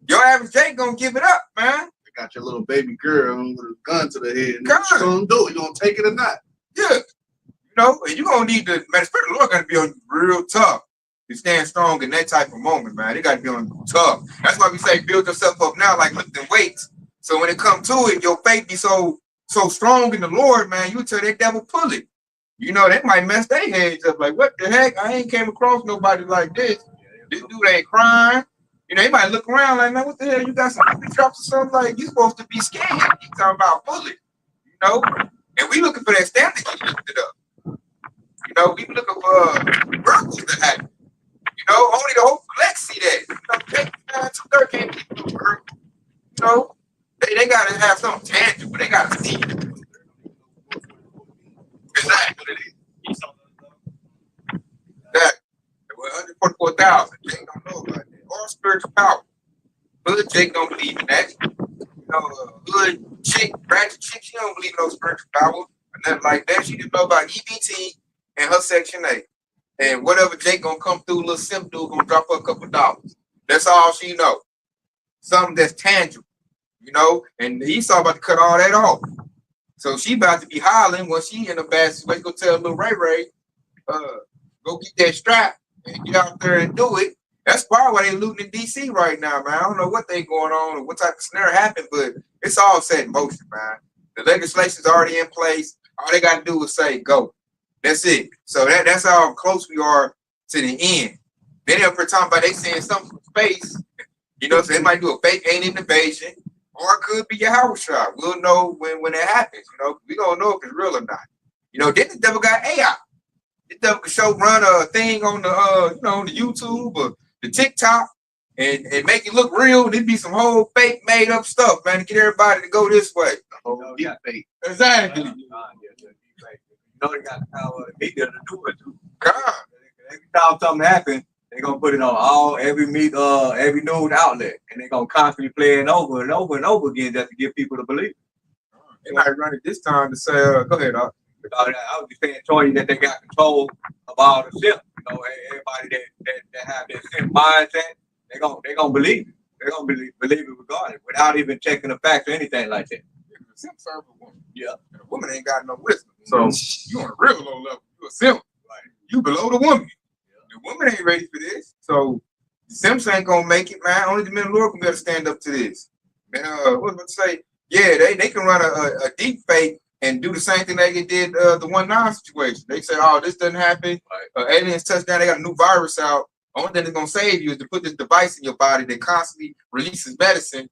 Your average Jake gonna give it up, man. You got your little baby girl with a gun to the head. Gun. What you gonna do? You gonna take it or not? Yeah. You know, and you're gonna need the man, the Spirit of the Lord gotta be on you real tough to stand strong in that type of moment, man. They gotta be on you tough. That's why we say build yourself up now like lifting weights. So when it comes to it, your faith be so strong in the Lord, man, you tell that devil pull it. You know, they might mess their heads up. Like, what the heck? I ain't came across nobody like this. This dude ain't crying. You know, he might look around like, man, what the hell? You got some drops or something? Like, you supposed to be scared. You talking about bullet. You know? And we looking for that standard to get lifted up. You know, we looking for miracles to happen. You know, only the whole flex see that. You know, they can't keep the miracle. You know? They gotta have something tangible. They gotta see it. Exactly. That 144,000. Jake don't know about that. Or spiritual power. Hood Jake don't believe in that. You know, hood chick, ratchet chick, she don't believe in no spiritual power or nothing like that. She just know about EBT and her Section 8. And whatever Jake gonna come through, little simp dude gonna drop her a couple dollars. That's all she know. Something that's tangible. You know, and Esau about to cut all that off. So she about to be hollering when she in a bad situation. Go tell little Ray, go get that strap and get out there and do it. That's probably why they looting in DC right now, man. I don't know what they going on or what type of snare happened, but it's all set in motion, man. The legislation's already in place. All they got to do is say go. That's it. So that's how close we are to the end. Then they're talking about they saying something from space. You know, so they might do a fake alien invasion. Or it could be your house shot. We'll know when it happens. You know, we gonna know if it's real or not. You know, then the devil got AI. The devil can run a thing on the you know, on the YouTube or the TikTok and make it look real. And it'd be some whole fake made up stuff, man, to get everybody to go this way. Fake. Exactly. You know they got the power of media to do it too. God. Every time something happens, they're gonna put it on every news outlet, and they're gonna constantly play it over and over and over again just to get people to believe it. They might run it this time to say, go ahead, I was just saying, Tony, that they got control of all the shit. You know, everybody that have that same mindset, they're gonna believe it. They're gonna believe it regardless, without even checking the facts or anything like that. a simp serve a woman. Yeah. And a woman ain't got no wisdom. So you on a real low level. You a simp. Like, you below the woman. The woman ain't ready for this. So the simps ain't gonna make it, man. Only the men of the Lord can be able to stand up to this. And what was I about to say? Yeah, they can run a deep fake and do the same thing they did the 1-9 situation. They say, oh, this doesn't happen. Aliens touchdown, they got a new virus out. Only thing that's gonna save you is to put this device in your body that constantly releases medicine,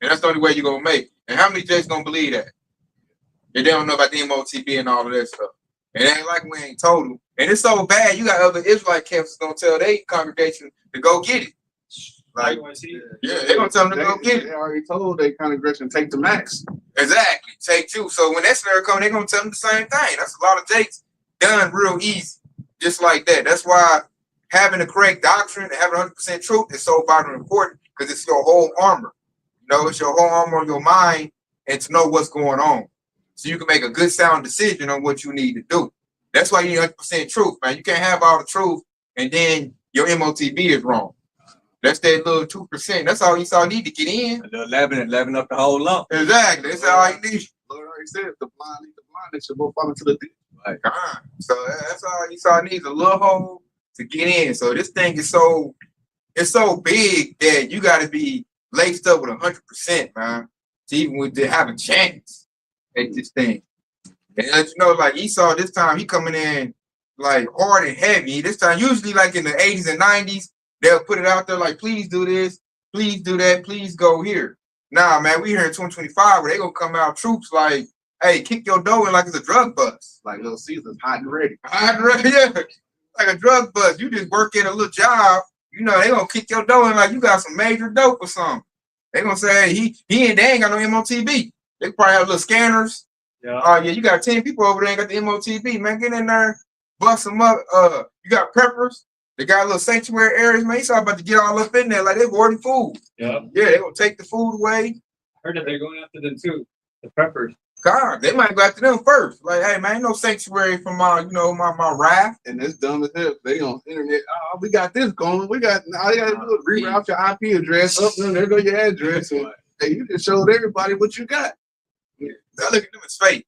and that's the only way you're gonna make it. And how many J's gonna believe that? They don't know about the MOTB and all of that stuff. It ain't like we ain't told them. And it's so bad, you got other Israelite camps gonna tell their congregation to go get it. Like, yeah, they gonna tell them to go get it. They already told they kind of aggression take the max. Exactly, take two. So when that scenario comes, they gonna tell them the same thing. That's a lot of dates done real easy, just like that. That's why having the correct doctrine and having 100% truth is so vital and important because it's your whole armor. You know, it's your whole armor on your mind and to know what's going on, so you can make a good sound decision on what you need to do. That's why you need 100% truth, man. You can't have all the truth and then your MOTB is wrong. That's that little 2%. That's all Esau need to get in. The 11 up the whole lump. Exactly. That's all he need. Lord already said, the blind lead the blind, they should both fall into the deep. Right. So that's all Esau needs, a little hole to get in. So this thing is so big that you got to be laced up with 100%, man, to even to have a chance at this thing. And you know, like Esau, this time he coming in like hard and heavy. This time, usually like in the 80s and 90s, they'll put it out there like, please do this, please do that, please go here. Nah, man, we here in 2025 where they gonna come out troops like, hey, kick your dough in like it's a drug bust. Like Little Caesar's hot and ready. Hot and ready, yeah. Like a drug bust. You just work in a little job, you know, they gonna kick your dough in like you got some major dope or something. They gonna say, hey, they ain't got no MOTB. They probably have little scanners. Yeah. Yeah, you got 10 people over there ain't got the MOTB, man. Get in there, bust them up. You got preppers. They got little sanctuary areas, man. He's all about to get all up in there like they're hoarding food. Yeah. Yeah, they gonna take the food away. I heard that they're going after them too. The preppers. God, they might go after them first. Like, hey, man, ain't no sanctuary for my, you know, my raft. And it's dumb as hell. They on the internet. Oh, we got this going. We got all you gotta do is reroute your IP address up, and there go your address. And hey, you just showed everybody what you got. I look at them as fake.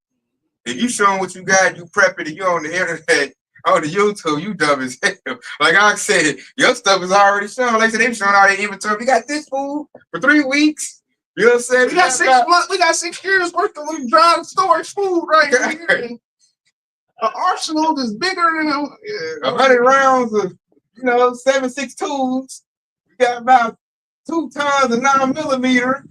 If you show them what you got, you prep it, and you on the internet, on the YouTube, you dumb as hell. Like I said, your stuff is already shown. Like I said, they showing all their inventory. We got this food for 3 weeks. You know what I'm saying? We got 6 months. We got 6 years worth of dry storage food right here. The arsenal is bigger than 100 rounds of, you know, 7.62 tools. We got about 2 tons of 9mm.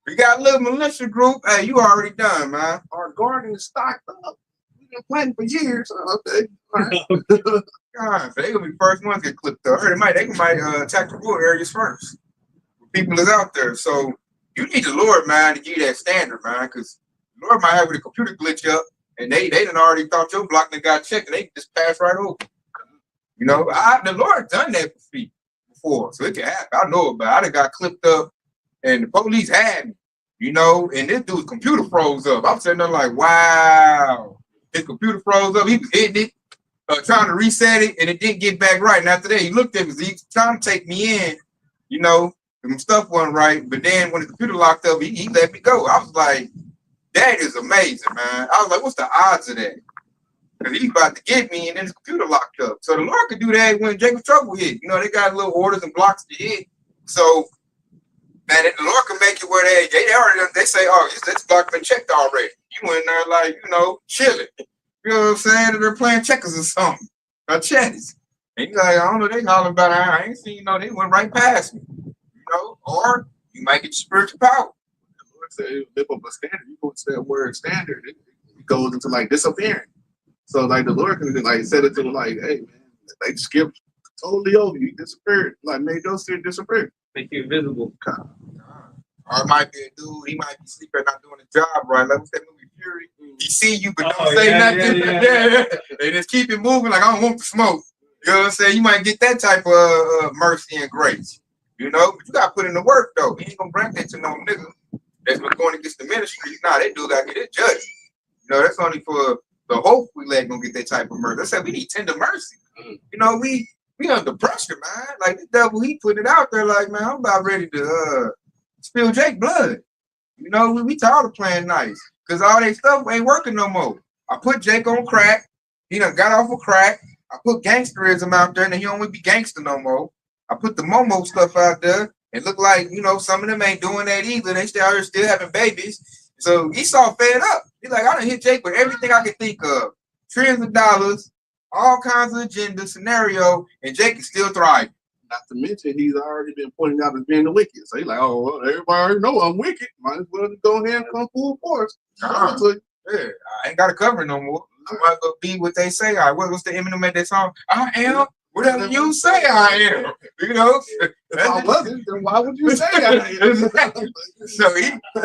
We got a little militia group. Hey, you already done, man. Our garden is stocked up. We've been planting for years. Okay. All right. God, so they gonna be first ones get clipped up. Or they might attack the rural areas first. People is out there. So you need the Lord, man, to give you that standard, man, because the Lord might have with a computer glitch up and they done already thought your block and got checked and they just passed right over. You know, the Lord done that for me before. So it can happen. I know about it. I done got clipped up and the police had me, you know, and this dude's computer froze up. I'm sitting there like, wow. His computer froze up. He was hitting it, trying to reset it, and it didn't get back right. And after that, he looked at me. He was trying to take me in, you know, and stuff wasn't right. But then when the computer locked up, he let me go. I was like, that is amazing, man. I was like, what's the odds of that? Because he's about to get me, and then his computer locked up. So the Lord could do that when Jacob Trouble hit. You know, they got little orders and blocks to hit. So, man, the Lord can make it where they say, oh, this block been checked already. You in there like, you know, chilling. You know what I'm saying? And they're playing checkers or something. Or chess. And you're like, I don't know, they hollering about it. I ain't seen, you know, they went right past me. You know, or you might get your spiritual power. The Lord said, live up a standard. You put that word standard, it goes into like disappearing. So like the Lord can like said it to them like, hey man, they skipped totally over you, disappeared, like made those things disappear. Make you invisible. Or it might be a dude, he might be sleeping, not doing the job right. Like what's that movie Fury? He see you, but don't say nothing. Yeah. And just keep it moving like I don't want to smoke. You know what I'm saying? You might get that type of mercy and grace. You know, but you gotta put in the work though. He ain't gonna grant that to no nigga that's been going against the ministry. Nah, that dude gotta get his judgment. You know, that's only for the hope we let gonna get that type of mercy. I said we need tender mercy. You know, we under pressure, man. Like the devil, he put it out there like, man, I'm about ready to spill Jake blood. You know, we tired of playing nice. Cause all that stuff ain't working no more. I put Jake on crack. He done got off of crack. I put gangsterism out there and he don't want to be gangster no more. I put the Momo stuff out there and look like, you know, some of them ain't doing that either. They still out here still having babies. So Esau fed up. He's like, I done hit Jake with everything I could think of. Trillions of dollars, all kinds of agenda, scenario, and Jake is still thriving. Not to mention, he's already been pointing out as being the wicked. So he's like, oh, well, everybody already know I'm wicked. Might as well go ahead and come full force. Yeah, I ain't got to cover it no more. I might go be what they say. What's the Eminem made that song? I am Whatever you say I am, you know. If I wasn't, then why would you say that? So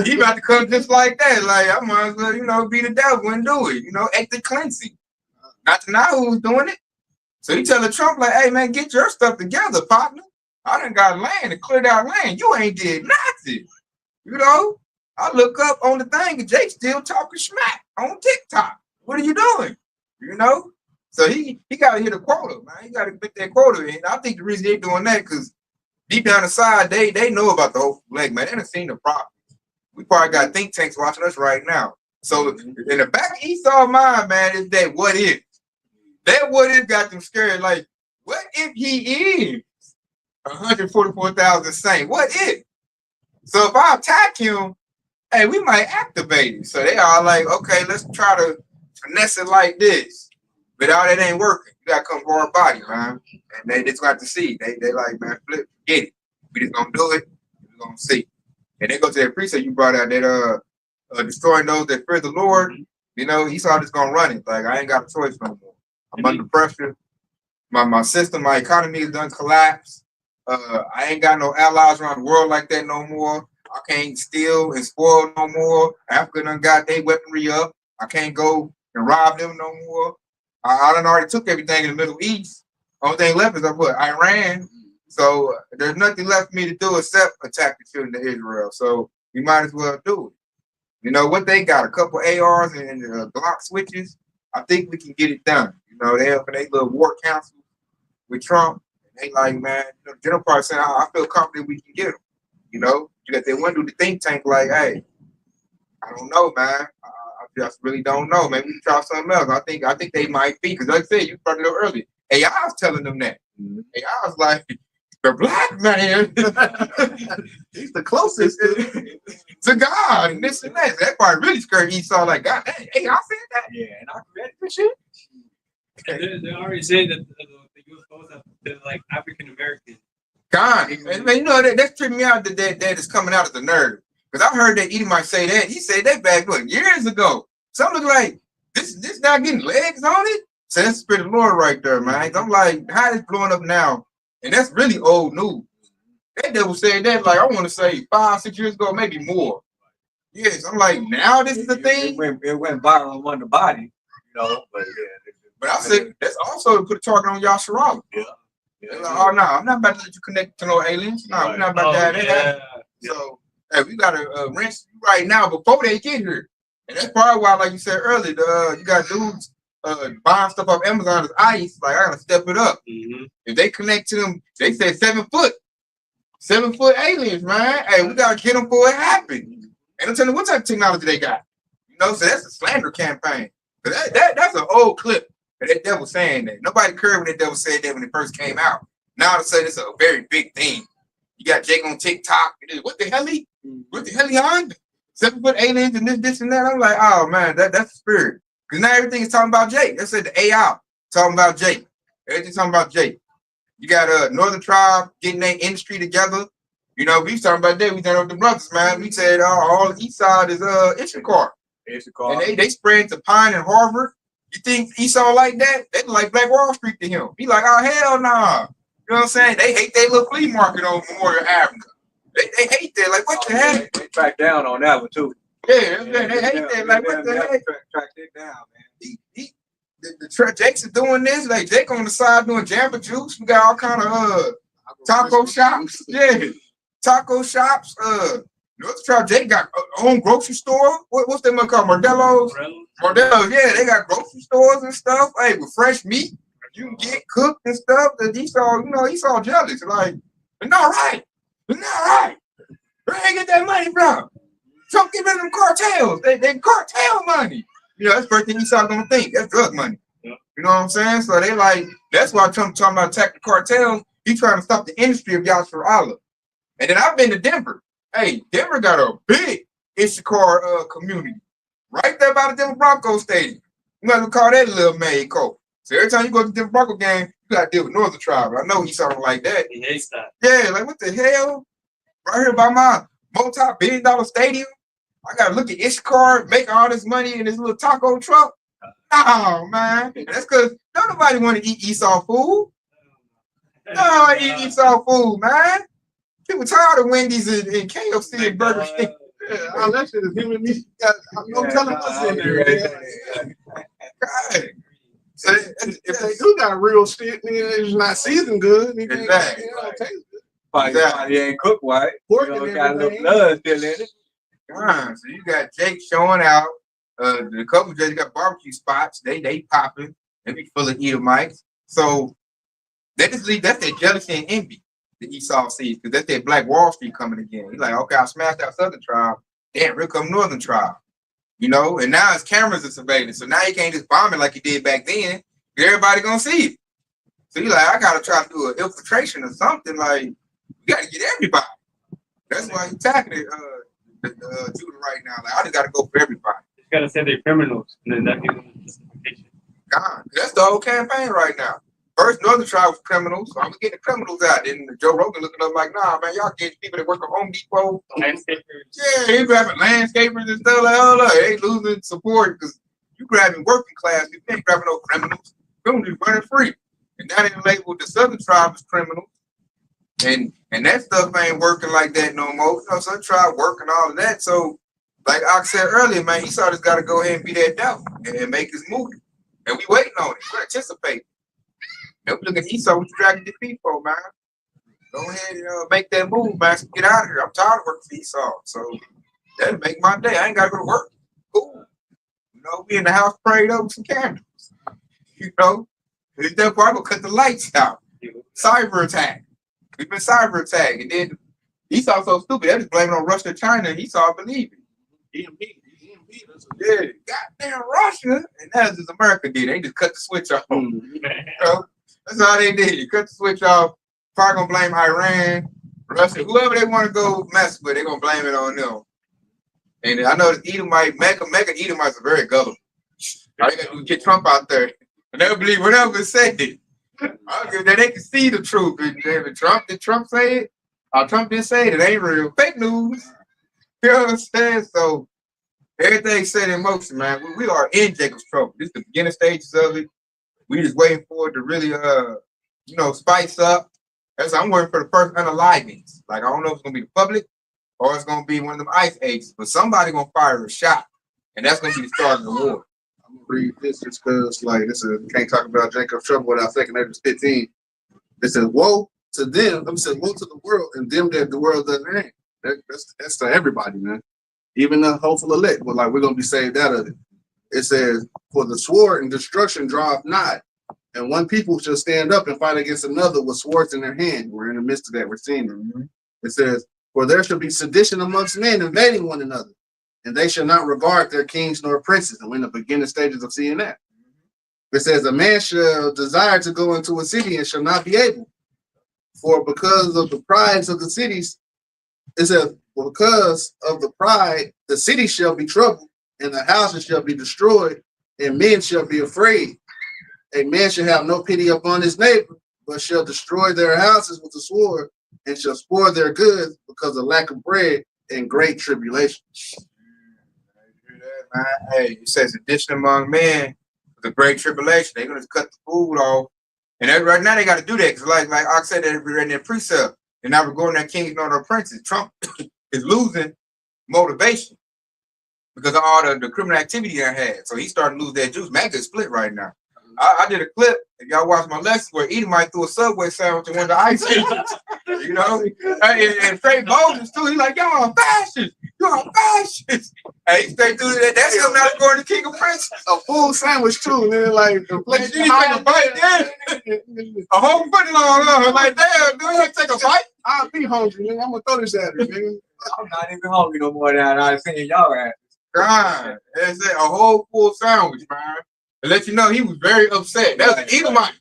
he about to come just like that. Like I might as well, you know, be the devil and do it. You know, ethnic cleansing. Not to know who's doing it. So he telling Trump like, "Hey man, get your stuff together, partner. I done got land and cleared out land. You ain't did nothing. You know." I look up on the thing and Jake still talking smack on TikTok. What are you doing? You know? So he got to hit a quota, man. He got to get that quota. And I think the reason they're doing that because deep down inside, they know about the whole leg, man. They done seen the problem. We probably got think tanks watching us right now. So in the back of Esau's mind, man, is that what if? That what if got them scared. Like, what if he is 144,000 saint? What if? So if I attack him, hey, we might activate it. So they are like, okay, let's try to finesse it like this. But all that ain't working. You gotta come for our body, man. And they just got to see. They like, man, flip, get it. We just gonna do it. We're gonna see. And they go to that precept you brought out that destroying those that fear the Lord. You know, Esau just gonna run it. Like I ain't got a choice no more. I'm under pressure. My system, my economy is done collapse. I ain't got no allies around the world like that no more. I can't steal and spoil no more. Africa done got their weaponry up. I can't go and rob them no more. I done already took everything in the Middle East. Only thing left is Iran. So there's nothing left for me to do except attack the children of Israel. So we might as well do it. You know what they got? A couple ARs and Glock switches. I think we can get it done. You know, they have a little war council with Trump. And they like, man, you know, General Park saying, I feel confident we can get them. You know, you got that one dude, the think tank, like, hey, I don't know, man. I just really don't know. Maybe we try something else. I think they might be, because like I said, you brought it up earlier. AI was telling them that. AI was like, the black man, he's the closest to God, and this and that. That part really scared Esau, like, God dang, AI said that? Yeah, and I created this shit. And they're already saying that the UFOs are like African American. God, and man, you know, that's tripping me out that is coming out as a nerd. Because I heard that Edomite say that. He said that back, years ago. So I'm looking like, this not getting legs on it? So that's the Spirit of the Lord right there, man. I'm like, how is it blowing up now? And that's really old news. That devil said that, like, I want to say 5-6 years ago, maybe more. Yes, I'm like, now this is the thing? It went viral on the body, you know, but yeah. But I said, that's also to put a target on Yasharala. Yeah. Like, oh, no, I'm not about to let you connect to no aliens. No, we're not about to have that. So, hey, we got to rinse you right now before they get here. And that's probably why, like you said earlier, you got dudes buying stuff off Amazon as ice. Like, I got to step it up. If they connect to them, they said 7 foot. 7 foot aliens, man. Hey, we got to get them before it happens. And I'm telling you what type of technology they got. You know, so that's a slander campaign. That's an old clip. That devil saying that. Nobody cared when that devil said that when it first came out. Now all of a sudden it's a very big thing. You got Jake on TikTok. What the hell he? What the hell he on? 7 foot aliens and this and that. I'm like, oh man, that's the spirit. Because now everything is talking about Jake. They said the AI talking about Jake. Everything's talking about Jake. You got Northern Tribe getting their industry together. You know, we talking about that. We talking about the brothers, man. We said all the east side is Issachar. And they spread to Pine and Harvard. You think Esau like that? They like Black Wall Street to him. He like, oh, hell nah. You know what I'm saying? They hate their little flea market on Memorial Avenue. They hate that. Like, what the heck? They tracked down on that one, too. Yeah, they hate that. Like, what the heck? Tracked it down, man. The Jake's doing this. Like, Jake on the side doing Jamba Juice. We got all kind of taco shops. Yeah, taco shops. North Tribe, Jake got own grocery store. What's that one called? Mardello's? Mardello's, yeah, they got grocery stores and stuff. Hey, with fresh meat, you can get cooked and stuff. That Esau jealous. Like, it's not right. It's not right. Where they get that money from? Trump giving them cartels. They cartel money. You know, that's the first thing Esau gonna think. That's drug money. Yeah. You know what I'm saying? So they like, that's why Trump talking about attack the cartels. He's trying to stop the industry of Yasharala. And then I've been to Denver. Hey, Denver got a big Issachar community. Right there by the Denver Broncos Stadium. You might as well call that Little Mexico. So every time you go to the Denver Bronco game, you got to deal with Northern Tribe. I know he's something like that. He hates that. Yeah, like what the hell? Right here by my multi-billion-dollar stadium, I got to look at Issachar, make all this money in this little taco truck. Oh, man. That's because nobody want to eat Esau food. No, eat Esau food, man. People tired of Wendy's and KFC and Burger King. Yeah, all that shit is human meat. I'm telling what's in there. God. So If they do got real shit, nigga, it's not seasoned good. Nigga, Exactly. it don't taste good. Probably ain't cooked right. Pork You know, and got a little everything. blood still in it. So you got Jake showing out. The couple just got barbecue spots. They popping. They be full of Edomites. So that's their jealousy and envy that Esau sees, because that's their Black Wall Street coming again. He's like, okay, I smashed out Southern tribe. Damn, here come Northern tribe. You know, and now it's cameras and surveillance. So now you can't just bomb it like you did back then. Everybody gonna see it. So you're like, I gotta try to do an infiltration or something. Like, you gotta get everybody. That's why you're attacking it, Judah right now. Like, I just gotta go for everybody. You gotta say they're criminals, and then that gives them justification. God, that's the whole campaign right now. First, Northern tribe was criminals, so I'm gonna get the criminals out. Then Joe Rogan looking up like, nah, man, y'all get people that work at Home Depot. Landscapers. Yeah, they grabbing landscapers and stuff like, oh, look, they losing support because you grabbing working class people. You ain't grabbing no criminals. Criminals running free. And now they labeled the Southern tribe as criminals. And that stuff ain't working like that no more. You know, Southern tribe working all of that. So, like I said earlier, man, Esau just got to go ahead and be that devil and make his movie. And we waiting on it. We're anticipating. And we look at Esau, what you dragging your feet for, man? Go ahead and make that move, man. So get out of here. I'm tired of working for Esau. So that'll make my day. I ain't got to go to work. Cool. You know, we in the house prayed over some candles. You know, it's that part gonna cut the lights out. Cyber attack. We've been cyber attacked. And then Esau so stupid. They just blame it on Russia and China, and Esau believe it. Yeah, goddamn Russia. And that's just America did. They just cut the switch off. You know? That's all they did. Cut the switch off. Probably gonna blame Iran, Russia, whoever they want to go mess with, they're gonna blame it on them. And I know the Edomite, Mecca Edomites are very gullible. All you gotta do is get Trump out there, and they'll believe whatever it said. I don't give a damn. They can see the truth. If Trump say it, or Trump didn't say it, it ain't real. Fake news. You know what I'm saying? So everything's set in motion, man. We are in Jacob's trouble. This is the beginning stages of it. We just waiting for it to really, spice up. That's I'm waiting for the first unalivings. Like, I don't know if it's gonna be the public or it's gonna be one of them ice ages, but somebody gonna fire a shot, and that's gonna be the start of the war. I'm gonna read this just because, like, this is can't talk about Jacob's trouble without taking Exodus 15. It says, "Woe to them." It says, "Woe to the world and them that the world doesn't hang." That's to everybody, man. Even the hopeful elect, but like we're gonna be saved out of it. It says, "For the sword and destruction draweth nigh, and one people shall stand up and fight against another with swords in their hand." We're in the midst of that. We're seeing it. Mm-hmm. It says, "For there shall be sedition amongst men, invading one another, and they shall not regard their kings nor princes." And we're in the beginning stages of seeing that. It says, "A man shall desire to go into a city and shall not be able. For because of the prides of the cities," it says, "because of the pride, the city shall be troubled, and the houses shall be destroyed, and men shall be afraid. A man shall have no pity upon his neighbor, but shall destroy their houses with the sword, and shall spoil their goods because of lack of bread and great tribulation." Hey, it says addition among men, the great tribulation. They're gonna cut the food off, and right now they got to do that because, like I said, they're in their precept. They're not regarding their kings nor their princes. Trump is losing motivation because of all the criminal activity they had. So he's starting to lose that juice. MAGA is split right now. I did a clip, if y'all watch my lesson, where Edomite threw a Subway sandwich in one of the ice agents. You know? And Trey Moses, too. He's like, y'all are fascists. Y'all fascists. And he stayed through that. That's him not going to King of Princes. A full sandwich, too. And then, like, the place you take a bite, then. A whole foot long. Like, damn, dude, you take a bite? I'll be hungry, nigga. I'm going to throw this at you, nigga. I'm not even hungry no more now. I've seen y'all at. God, it's a whole full sandwich, man. To let you know, he was very upset. That was an Edomite.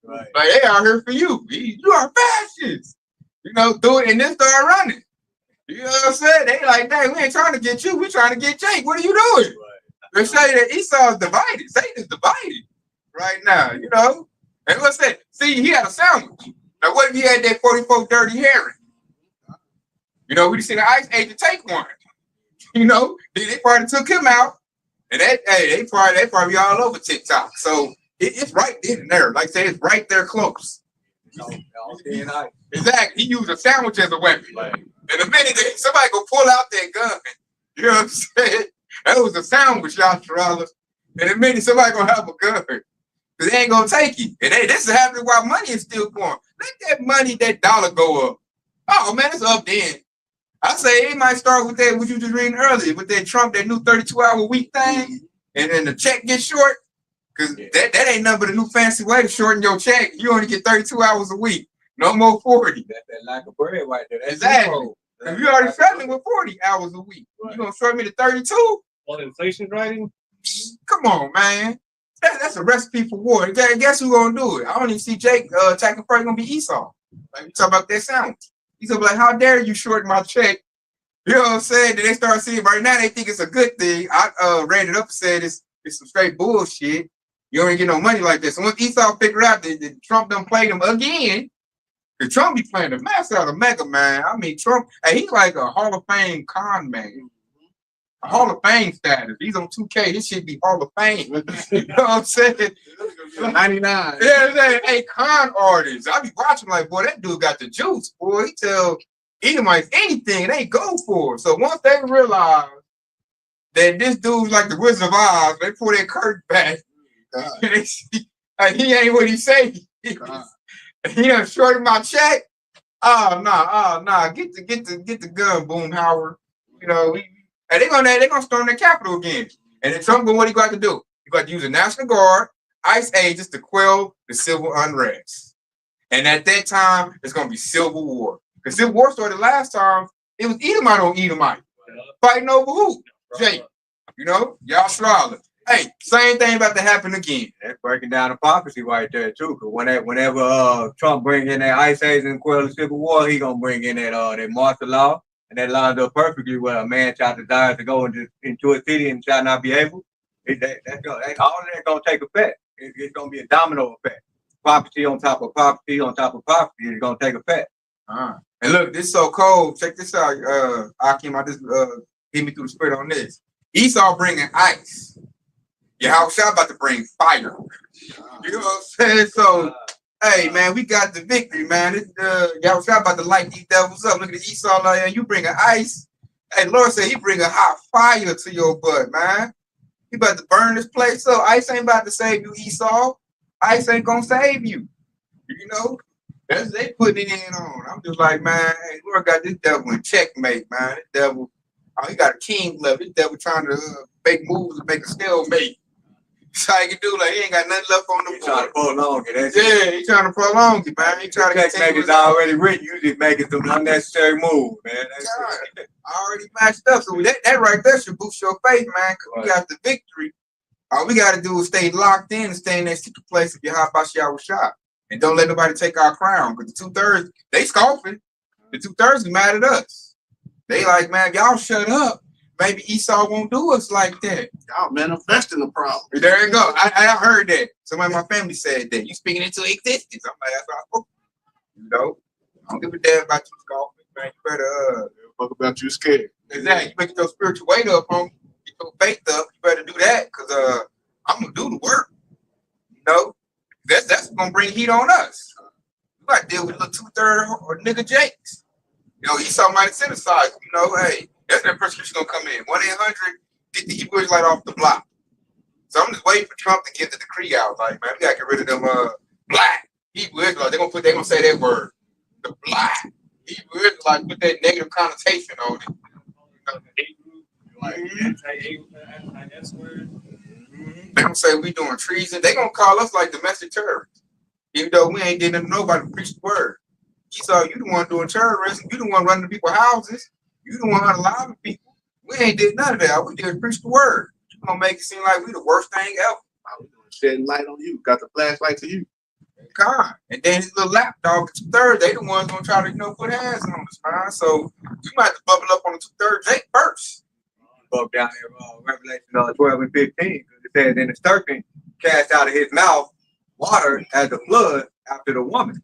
Right. Like, they out here for you. You are fascists. You know, do it and then start running. You know what I'm saying? They like, dang, we ain't trying to get you. We trying to get Jake. What are you doing? Right. They say that Esau is divided. Satan is divided right now, you know? And what's that? See, he had a sandwich. Now, what if he had that 44 dirty herring? You know, we just seen the ICE agent take one. You know, they probably took him out. And they probably all over TikTok. So it's right in there. Like I say, it's right there close. All thin ice. Exactly. He used a sandwich as a weapon. Like, in a minute, somebody go pull out that gun. You know what I'm saying? That was a sandwich, y'all fellas. In a minute, somebody gonna have a gun. Cause they ain't gonna take it. And this is happening while money is still going. Let that money, that dollar go up. Oh man, it's up then. I say it might start with that, what you just reading earlier, with that Trump, that new 32-hour week thing, and then the check gets short. Cause that ain't nothing but a new fancy way to shorten your check. You only get 32 hours a week. No more 40. That's that lack of bread right there. That's exactly. If you already struggling with 40 hours a week, right. You gonna short me to 32? Well, inflation's rising. Come on, man. That's a recipe for war. Guess who gonna do it? I don't even see Jake attacking first. Gonna be Esau. Like we talk about that sandwich. He's gonna be like, how dare you shorten my check? You know what I'm saying? Then they start seeing right now. They think it's a good thing. I ran it up and said it's some straight bullshit. You don't get no money like this. So once Esau figured out that Trump done played him again, because Trump be playing the mess out of Mega Man. I mean, Trump, hey, he's like a Hall of Fame con man. A Hall of Fame status. He's on 2K. This should be Hall of Fame. You know what I'm saying? 99. Yeah, hey, con artists. I be watching like, boy, that dude got the juice, boy. He tell Edomites anything, they go for it. So once they realize that this dude's like the Wizard of Oz, they pull their curtain back. And they see, like, he ain't what he say he is. He done shorted my check. Oh nah. Get the gun, Boom Howard. You know, and they're gonna storm the Capitol again. And then Trump, what he got to do? He got to use the National Guard, ICE agents to quell the civil unrest. And at that time, it's gonna be civil war. Because civil war started last time. It was Edomite on Edomite, fighting over who? Jake. You know, y'all Charlotte. Hey, same thing about to happen again. That's breaking down the prophecy right there too. Because whenever Trump bring in that ICE agent and quell the civil war, he gonna bring in that martial law, and that lines up perfectly where a man shall desire to go into a city and shall not be able. All of that gonna take effect. It's gonna be a domino effect. Prophecy on top of prophecy on top of prophecy is gonna take effect. And look, this is so cold. Check this out, Akim. I just hit me through the spirit on this. Esau bringing ice. Yahushua about to bring fire. You know what I'm saying? So, hey, man, we got the victory, man. Yahushua about to light these devils up. Look at Esau, like, you bring ice. Hey, Lord said he bring a hot fire to your butt, man. He about to burn this place up. Ice ain't about to save you, Esau. Ice ain't gonna save you. You know? That's they putting it in on. I'm just like, man, hey, Lord got this devil in checkmate, man. This devil, he got a king left. This devil trying to make moves and make a stalemate. That's how he can do. Like, he ain't got nothing left on the board. Trying to prolong it. Yeah, he trying to prolong it, man. He trying to continue. It's already written. You just making some unnecessary moves, man. I already matched up. So that right there should boost your faith, man, because we got the victory. All we got to do is stay locked in and stay in that secret place of Yahushua. And don't let nobody take our crown. Because the 2/3, they scoffing. The 2/3 is mad at us. They like, man, y'all shut up. Maybe Esau won't do us like that. Y'all manifesting the problem. There you go. I heard that. Somebody in my family said that. You speaking into existence. I'm like, that's what I hope. You know? I don't give a damn about you scoffing, man. You better fuck about you scared. Exactly. You better get your spiritual weight up, homie. Get your faith up. You better do that. Because I'm gonna do the work. You know? That's gonna bring heat on us. We got to deal with little 2/3 or nigga Jakes. You know, Esau might synthesize. You know, hey, that's that persecution gonna come in. 1-800 get the Hebrew Israelite off the block. So I'm just waiting for Trump to get the decree out. Like, man, we gotta get rid of them black Hebrew Israelites. They gonna say that word, the black Hebrew Israelites, put that negative connotation on it. Anti-S word. They gonna say we doing treason. They gonna call us like domestic terrorists, even though we ain't did nobody to preach the word. Esau, you the one doing terrorism. You the one running people's houses. You the one unaliving people. We ain't did none of that. We did preach the word. You gonna make it seem like we the worst thing ever. Shedding light on you. Got the flashlight to you. God. And then his little lapdog, the 2/3, they the ones gonna try to, put hands on us, man. So you might have to bubble up on the 2/3 Jake first. Up down there, Revelation 12 and 15. It says, "Then the serpent cast out of his mouth water as a flood after the woman."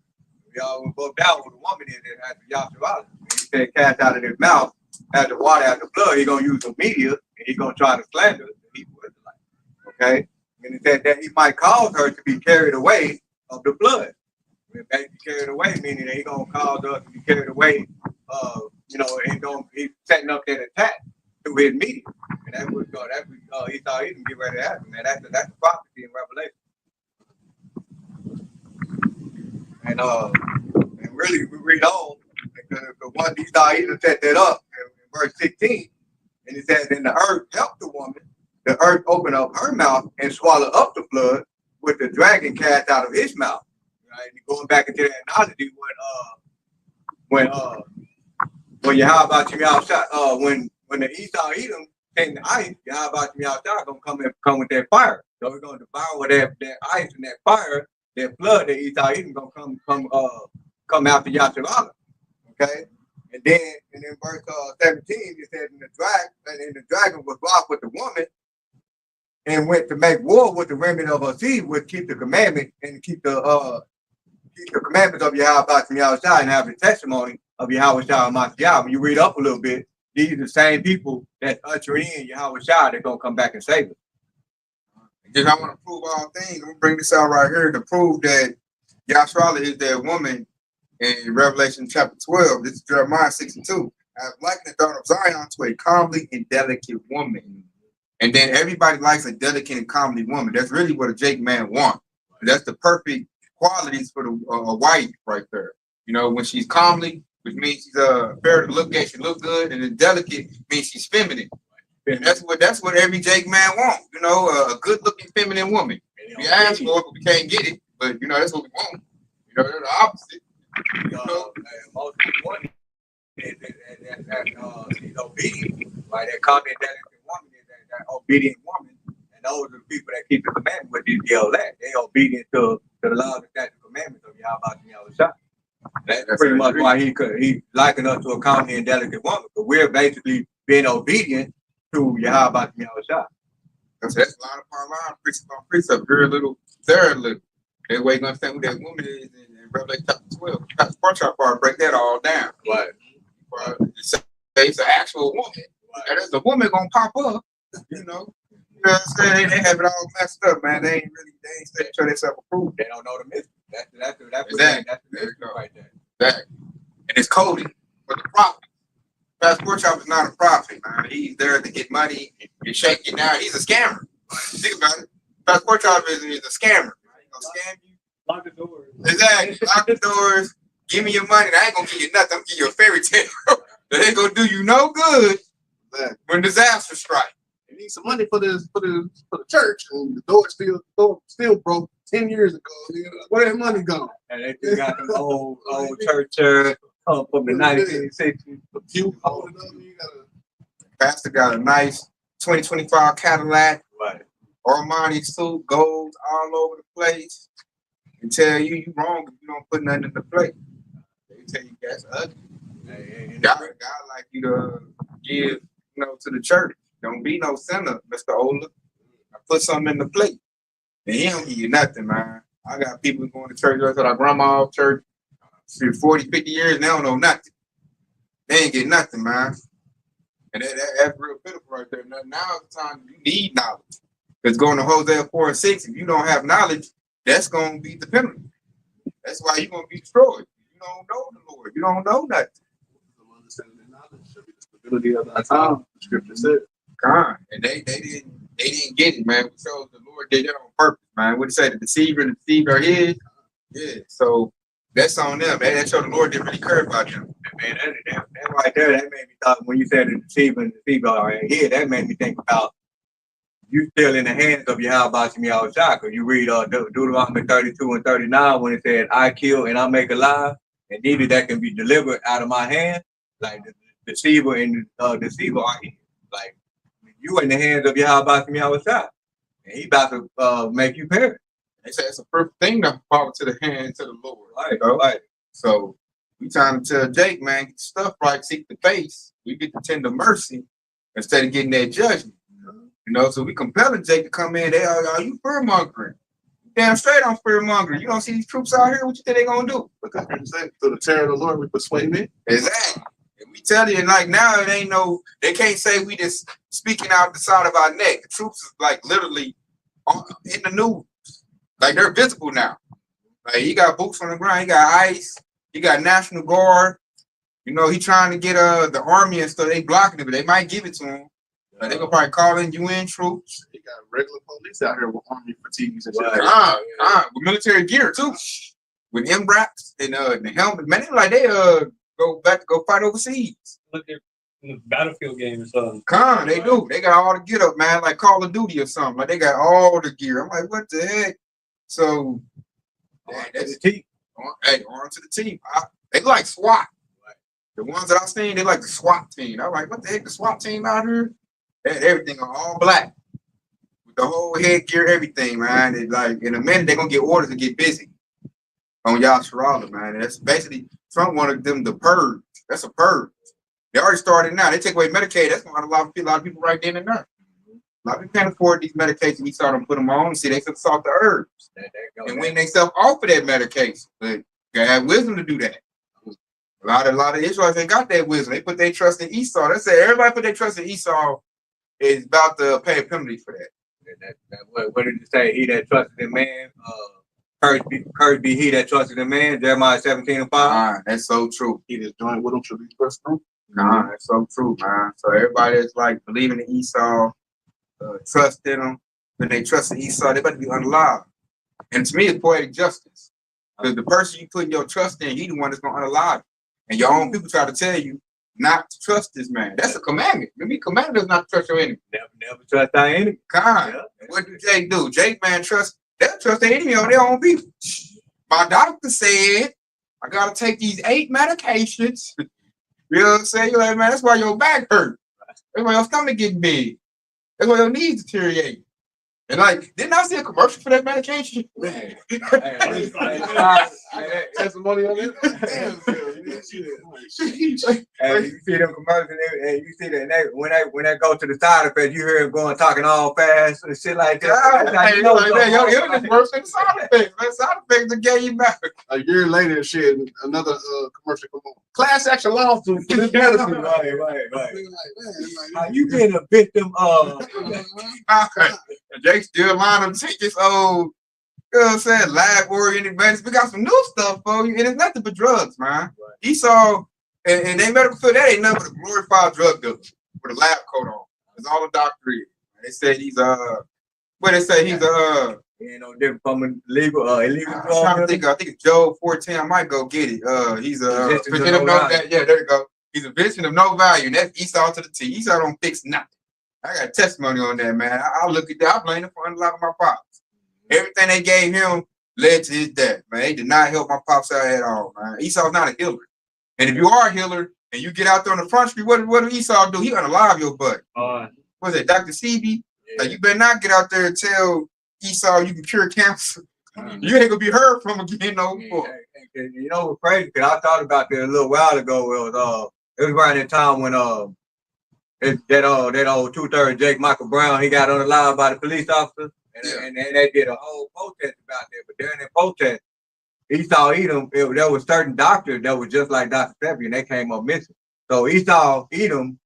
We all broke down what the woman is after Yahshua. He said, "Cast out of his mouth as the water as the blood." He's gonna use the media and he's gonna try to slander the Hebrew Israelites. Okay, and it said that he might cause her to be carried away of the blood. When they be carried away, meaning they gonna cause us to be carried away. He's setting up that attack through his media, and that's what he thought he can get ready to happen. Man, that's a prophecy in Revelation. And really, we read on the one he thought he set that up in verse 16, and it says, "And the earth helped the woman. The earth opened up her mouth and swallowed up the flood, with the dragon cast out of his mouth." Right? And going back into that analogy when Yahweh outside, when the Esau Edom came to ice, Yahweh outside gonna come with that fire. So we're gonna devour that ice and that fire, that flood that Esau Edom gonna come after Yahweh. Okay, and then verse 17 it says, and the dragon was wroth with the woman, and went to make war with the remnant of her seed, which keep the commandment and keep the commandments of Yahweh and have the testimony of Yahweh Mashiach. When you read up a little bit, these are the same people that usher in Yahweh they're gonna come back and save us. If I want to prove all things, I'm gonna bring this out right here to prove that Yahshua is that woman in Revelation chapter 12. This is Jeremiah 62. I have likened the daughter of Zion to a comely and delicate woman. And then everybody likes a delicate and comely woman. That's really what a Jake man wants. That's the perfect qualities for a wife right there. You know, when she's comely, which means she's fair to look at, she look good, and then delicate means she's feminine. And that's what every Jake man wants. You know, a good looking feminine woman. We ask for it, but we can't get it. But you know, that's what we want. You know, they're the opposite. Most important is that she's obedient. Right? That comely delicate woman is that obedient woman. And those are the people that keep the commandments with these yells at. They obedient to the law and statute commandments of Yahweh. That's pretty much why he likened us to a comely and delicate woman. But we're basically being obedient to Yahweh. That's line upon line, precept on precept, very little, very little. That way you understand who that woman is in Revelation chapter 12. Pastor part break that all down. Right. It's an actual woman. Right. And there's a woman gonna pop up, you know. You know what I'm saying? They have it all messed up, man. They ain't studying to themselves approved. They don't know the mystery. That's exactly. the mystery right there. Exactly. And it's coded for the prophet. Pastor Porchop is not a prophet, man. He's there to get money and shake it down. He's a scammer. Think about it. Pastor Porchop is a scammer. He's gonna scam you. Lock the doors. Exactly. Lock the doors. Give me your money. I ain't gonna give you nothing. I'm gonna give you a fairy tale. That ain't gonna do you no good when disaster strikes. They need some money for the church, and the door still broke 10 years ago. Where that money gone? And they just got them old church from the 1960s. You holding up, you gotta. Pastor got a nice 2025 Cadillac, right? Armani suit, gold all over the place, and tell you wrong if you don't put nothing in the plate. They tell you that's ugly. God like you to give, to the church. Don't be no sinner, Mr. Ola. I put something in the plate. And he don't give you nothing, man. I got people going to church. I said, our grandma church, 40, 50 years, and they don't know nothing. They ain't get nothing, man. And that's real pitiful right there. Now is the time you need knowledge. Because going to Hosea 4:6, if you don't have knowledge, that's going to be the penalty. That's why you're going to be destroyed. You don't know the Lord. You don't know nothing. Stability of our time, the scripture said. God, and they didn't get it, man. So the Lord did that on purpose, man. What it say, the deceiver is? Yeah. So that's on them, man. That showed the Lord didn't really care about them. Man, that right there, that made me thought when you said the deceiver right here, that made me think about you still in the hands of Yahweh Shah. Because you read Deuteronomy 32 and 39 when it said, I kill and I make alive, and neither that can be delivered out of my hand. Like the deceiver and deceiver are here. Like you in the hands of Yahweh Shah. And he about to make you perish. They say it's a perfect thing to fall to the hands of the Lord. Right, right. So we trying to tell Jake, man, get the stuff right, seek the face. We get the tender mercy instead of getting that judgment. So we compelling Jake to come in. Are you fear mongering? Damn straight on fear mongering. You don't see these troops out here, what you think they gonna do? Because to the terror of the Lord we persuade men. Exactly. And we tell you, like now it ain't they can't say we just speaking out the side of our neck. The troops is like literally in the news. Like they're visible now. Like he got boots on the ground, he got ICE, he got National Guard. You know, he trying to get the army and stuff. They blocking it, but they might give it to him. Like they gonna probably call in UN troops. He got regular police out here with army fatigues and shit. With military gear too, with MRAPs and the helmet. Man, they go back to go fight overseas. Look at in the battlefield game or something. They do. They got all the get up, man, like Call of Duty or something. Like they got all the gear. I'm like, what the heck? So, that's the team. Hey, on to the team. They like SWAT. The ones that I've seen, they like the SWAT team. I'm like, what the heck? The SWAT team out here? Everything are all black with the whole headgear, everything, man. It, like in a minute, they're gonna get orders to get busy on Yasharala, man. And that's basically Trump wanted them to purge. That's a purge. They already started now. They take away Medicaid. That's going to a lot of people right then and there. A lot of people can't afford these medications. We saw them put them on. See, they could salt the herbs and win themselves off of that medication. But you gotta have wisdom to do that. A lot of Israelites ain't got that wisdom. They put their trust in Esau. They say everybody put their trust in Esau is about to pay a penalty for that. What did it say? He that trusted in man, cursed be he that trusted in man. Jeremiah 17:5. That's so true. He just joined with him should be trust through. That's so true, man. So everybody that's like believing in Esau, trust in him, when they trust in Esau, they better be unalive. And to me, it's poetic justice. Because the person you put your trust in, he the one that's gonna unalive you. And your own people try to tell you not to trust this man. That's a commandment. Maybe commandment is not to trust your enemy. Never trust thy enemy. God. Yeah. What do Jake do? Jake, man, they'll trust their enemy on their own people. My doctor said I gotta take these 8 medications. You know what I'm saying? You're like, man, that's why your back hurt. That's why your stomach getting big. That's why your knees deteriorate. And like, didn't I see a commercial for that medication? Man. Testimony on it. And you see them commercials, and you see that when they go to the side effects, you hear them going talking all fast and shit like that. You're just worse than the side effects. That side effects that gave you back. A year later, shit, another commercial come on. Class action lawsuit for this medicine. Right. You been a victim of? Jake still lying to take this old, you know what I'm saying, lab-oriented medicine. We got some new stuff for you, and it's nothing but drugs, man. Right. Esau, and they medical field, that ain't nothing but a glorified drug dealer with a lab coat on. That's all the doctor is. They say he's he ain't no different from illegal drug. I think it's Job 14. I might go get it. He's a physician of no value. Yeah, there you go. He's a physician of no value, and that's Esau to the T. Esau don't fix nothing. I got testimony on that, man. I look at that. I blame them for unlocking my pops. Everything they gave him led to his death, man. They did not help my pops out at all, man. Esau's not a healer. And if you are a healer and you get out there on the front street, what do Esau do? He unalive your butt. What's it, Dr. CB? Yeah. Like, you better not get out there and tell Esau you can cure cancer. You ain't gonna be heard from again no more. You know what's crazy? Because I thought about that a little while ago. It was around that time when that old 2/3 Jake Michael Brown, he got unalive by the police officer, and they did a whole protest about that. But during that protest, Esau Edom, there was certain doctors that was just like Dr. Sebi, and they came up missing. So Esau Edom,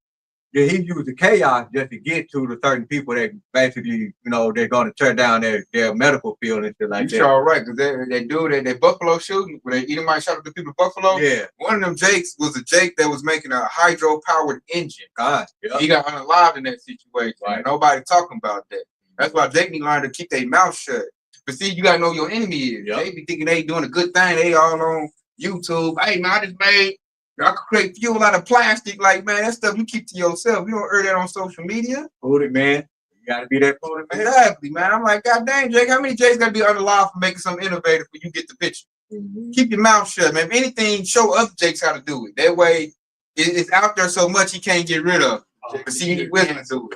he used the chaos just to get to the certain people that basically, they're going to tear down their medical field and shit like that. You're right, because they do that Buffalo shooting, where Edomite shot up the people in Buffalo. Yeah. One of them Jakes was a Jake that was making a hydro-powered engine. God. Yeah. He got unalived in that situation. Right. Nobody talking about that. That's why Jake need to learn to keep their mouth shut. But see, you got to know your enemy is. Yep. They be thinking they doing a good thing. They all on YouTube. Hey, man, I just made... I could create fuel out of plastic. Like, man, that stuff you keep to yourself. You don't earn that on social media. Hold it, man. You got to be that for it, man. Exactly, man. I'm like, God dang, Jake, how many Jakes got to be unalive for making something innovative when you get the picture? Mm-hmm. Keep your mouth shut, man. If anything, show other Jakes how to do it. That way, it's out there so much he can't get rid of. But see, he willing to do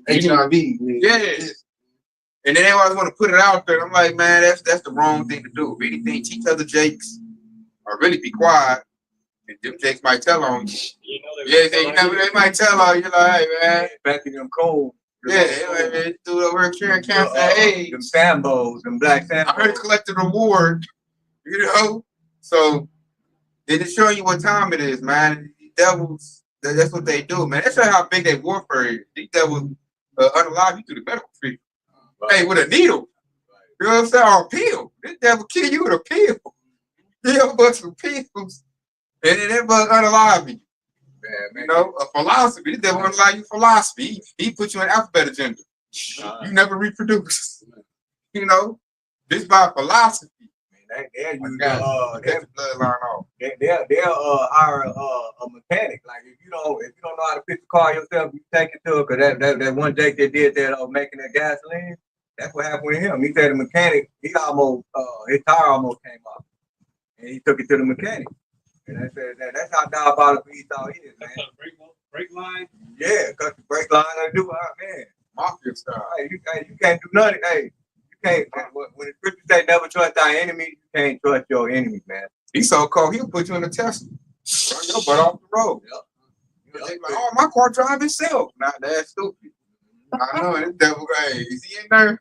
it. HIV. Yeah. And then they always want to put it out there. I'm like, man, that's the wrong thing to do. If anything, teach other Jakes or really be quiet. And them Jakes might tell on you. They might tell on you, like, hey, man. Back in them cold. Yeah, they do over curing cancer. Hey, them Sambos, them black Sambos. I heard collected reward, So they just showing you what time it is, man. These devils, that's what they do, man. That's how big their warfare is. These devils unalive you through the medical field. Right. Hey, with a needle. You know what I'm saying? Or a pill. This devil kill you with a pill. He'll put some pills, and then that bug unalive you. You know, a philosophy. This devil unalive you philosophy. He put you in alphabet agenda. You never reproduce. You know, this by philosophy. They'll use Get the bloodline off. they'll hire a mechanic. Like if you don't know how to fix the car yourself, you take it to her. Cause that one Jake that did that making that gasoline, that's what happened with him. He said the mechanic, he almost his tire almost came off, and he took it to the mechanic. And I said that's how diabolical Esau is, man. Brake line. Yeah, cut the brake line and do man. Mafia style. Hey, you can't do nothing. Hey, you can't. When the scripture say never trust thy enemy, you can't trust your enemy, man. He's so cold, he'll put you in a Tesla. Run your butt off the road. Yep. You know, they like, oh, my car drive itself. Nah, that's stupid. I know, this devil, hey, is he in there?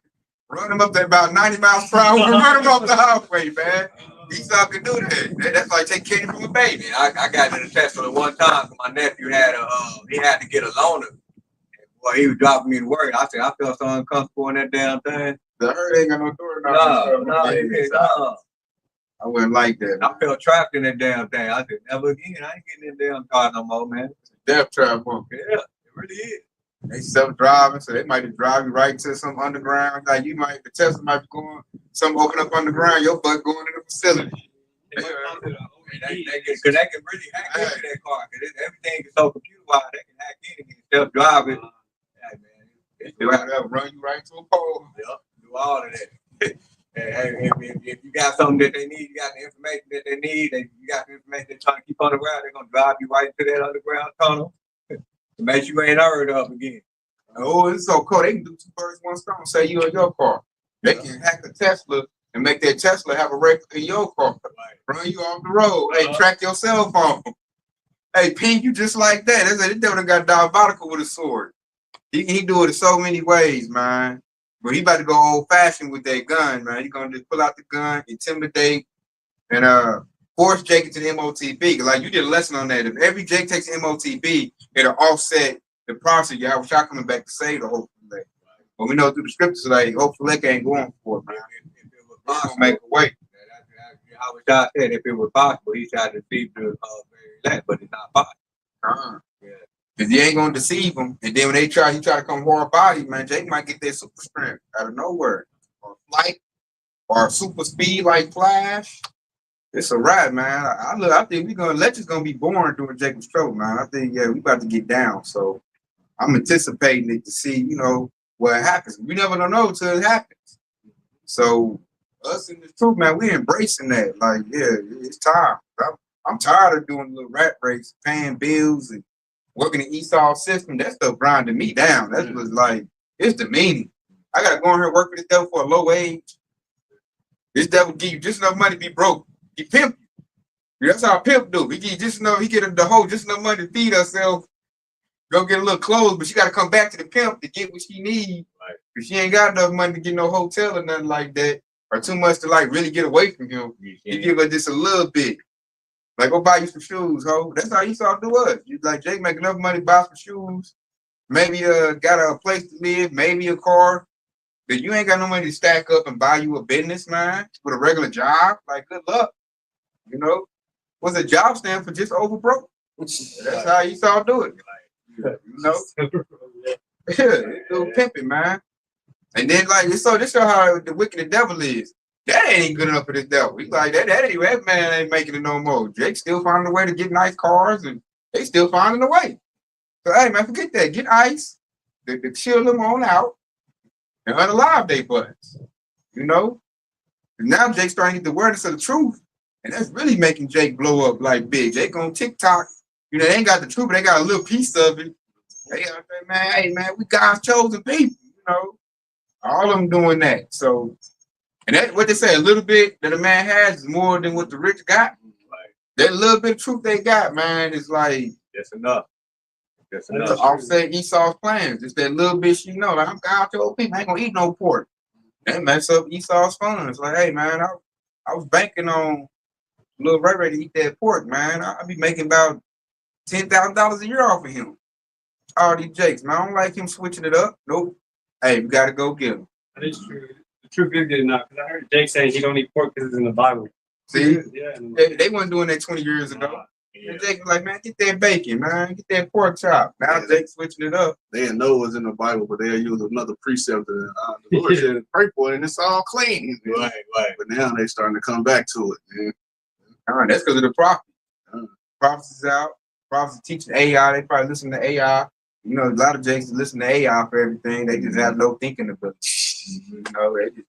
Run him up there about 90 miles per hour. Run him off the highway, man. Esau can do that. That's like take candy from a baby. I got in a Tesla one time. My nephew had he had to get a loaner. Well, he was dropping me to work. I said I felt so uncomfortable in that damn thing. The herd ain't got no door. No. I wouldn't like that. I felt trapped in that damn thing. I said never again. I ain't getting in that damn car no more, man. Death trap on. Yeah, it really is. They self-driving, so they might just drive you right to some underground. Like the Tesla might be going, some open up underground, your butt going in the facility. Cause they can really hack into that car. Cause everything is so computerized, they can hack in and self-drive it. Yeah, man. They run you right to a pole. Yep, do all of that. If you got something that they need, you got the information that they need, and you got the information they're trying to keep on the ground, they're gonna drive you right to that underground tunnel to make sure you ain't heard of again. Oh, it's so cool. They can do two birds, one stone. Say you in your car. They can hack a Tesla and make that Tesla have a record in your car. Run you off the road. Hey, track your cell phone. Hey, ping you just like that. That's it. This devil got diabolical with a sword. He do it in so many ways, man. But he about to go old fashioned with that gun, man. He gonna just pull out the gun, intimidate, and force Jake into the MOTB. Like you did a lesson on that. If every Jake takes the MOTB, it'll offset the process. Yeah, I was coming back to save the whole leg. But we know through the scriptures, like hopefully leg ain't going for it, man. If it was possible, make a way. I was just said if it was possible, he tried to deceive the very elect, but it's not possible. Yeah. Because he ain't gonna deceive them. And then when he try to come hard body, man, Jake might get that super strength out of nowhere. Or flight, or super speed like Flash. It's a wrap, man. I think Legends gonna be born during Jacob's trouble, man. I think we about to get down. So I'm anticipating it to see, what happens. We never don't know until it happens. So us in the truth, man, we embracing that. Like, yeah, it's time. I'm tired of doing a little rat race, paying bills and working the Esau system. That stuff grinding me down. That was like, it's demeaning. I gotta go in here and work for this devil for a low wage. This devil give you just enough money to be broke. He pimp you. That's how a pimp do. He get just enough, just enough money to feed herself. Go get a little clothes, but she gotta come back to the pimp to get what she need. Right. Cause she ain't got enough money to get no hotel or nothing like that, or too much to like really get away from him. He give her just a little bit. Like, go buy you some shoes, ho. That's how Esau do us. You like Jake make enough money to buy some shoes, maybe got a place to live, maybe a car. But you ain't got no money to stack up and buy you a business, man, with a regular job. Like, good luck. What's a job stand for? Just over broke. That's how Esau do it. Yeah, do pimping, man. And then this show how the wicked devil is. That ain't good enough for this devil. He's like that man ain't making it no more. Jake still finding a way to get nice cars, and they still finding a way. So hey, man, forget that. Get ice, to chill them on out, and unalive they butts. And now Jake's starting to get the awareness of the truth, and that's really making Jake blow up like big. Jake on TikTok, they ain't got the truth, but they got a little piece of it. They gotta say, man, hey man, we God's chosen people. All of them doing that. So. And that's what they say, a little bit that a man has is more than what the rich got. Right. That little bit of truth they got, man, is like that's enough. That's enough to offset Esau's plans. It's that little bit like I'm God's chosen people, I ain't gonna eat no pork. That mess up Esau's funds. Like, hey man, I was banking on little Ray to eat that pork, man. I'll be making about $10,000 a year off of him. All these Jakes, man. I don't like him switching it up. Nope. Hey, we gotta go get him. That is true. The truth is good enough. Because I heard Jake saying he don't eat pork because it's in the Bible. See, Yeah. they weren't doing that 20 years ago. Yeah. And Jake was like, man, get that bacon, man, get that pork chop. Now Yeah. Jake switching it up. They didn't know it was in the Bible, but they'll use another precept. The Lord said, pray for it, and it's all clean. Right. But now they starting to come back to it, man. That's because of the prophet. Uh. Prophets is out. Prophets teaching AI. They probably listen to AI. You know, a lot of Jakes listen to AI for everything. They just have no thinking ability. You know, they just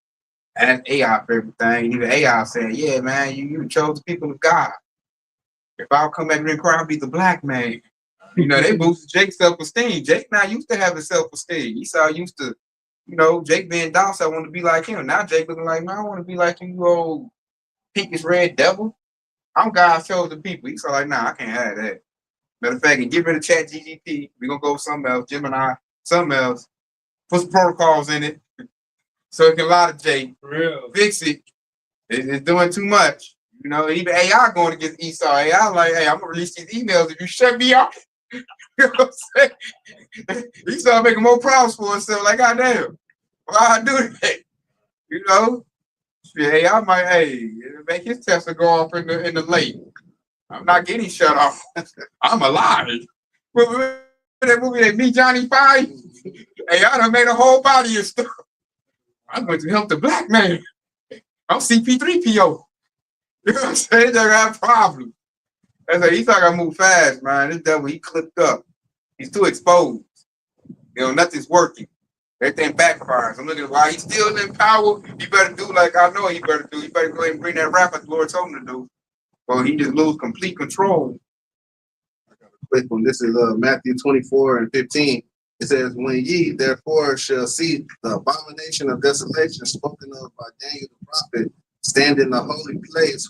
ask AI for everything. Even AI saying, yeah, man, you chose the people of God. If I'll come back and cry, I'll be the black man. You know, they boosted Jake's self-esteem. Jake now used to have his self-esteem. Esau used to, you know, Jake being docile, I want to be like him. Now Jake looking like, man, I want to be like you old pinkish red devil. I'm God's chosen people. Esau like, nah, I can't have that. Matter of fact, and get rid of Chat GGP. We're going to go with something else, Gemini, something else. Put some protocols in it so it can lie to Jake. Real. Fix it. It's doing too much. You know, even AI going against Esau. AI like, hey, I'm going to release these emails if you shut me off. You know what I'm saying? Esau making more problems for himself. Like, goddamn, why I do that? You know? AI might, make his Tesla go off in the lake. I'm not getting shut off. I'm alive. Remember that movie that Me Johnny 5? Hey, I done made a whole body of stuff. I'm going to help the black man. I'm CP3PO. You know what I'm saying? They got problems. That's like, he's not gonna move fast, man. This devil, he clipped up. He's too exposed. You know, nothing's working. Everything backfires. I'm looking at why he's still in power. He better do like I know he better do. He better go ahead and bring that rap like the Lord told him to do. Or he just lose complete control. Quick one. This is Matthew 24:15. It says, when ye therefore shall see the abomination of desolation spoken of by Daniel the prophet stand in the holy place,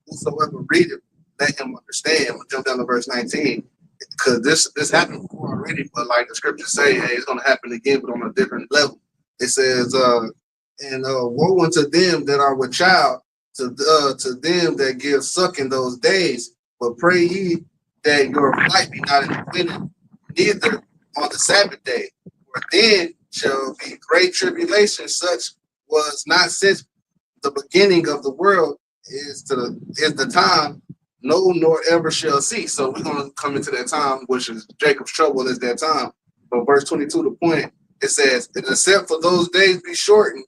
whosoever readeth, let him understand. We'll jump down to verse 19. Because this happened before already, but like the scriptures say, hey, it's gonna happen again, but on a different level. It says, and woe unto them that are with child, to them that give suck in those days, but pray ye that your flight be not in the winter, neither on the Sabbath day, for then shall be great tribulation, such was not since the beginning of the world is the time, no nor ever shall see. So we're gonna come into that time, which is Jacob's trouble is that time. But verse 22, the point, it says, except for those days be shortened,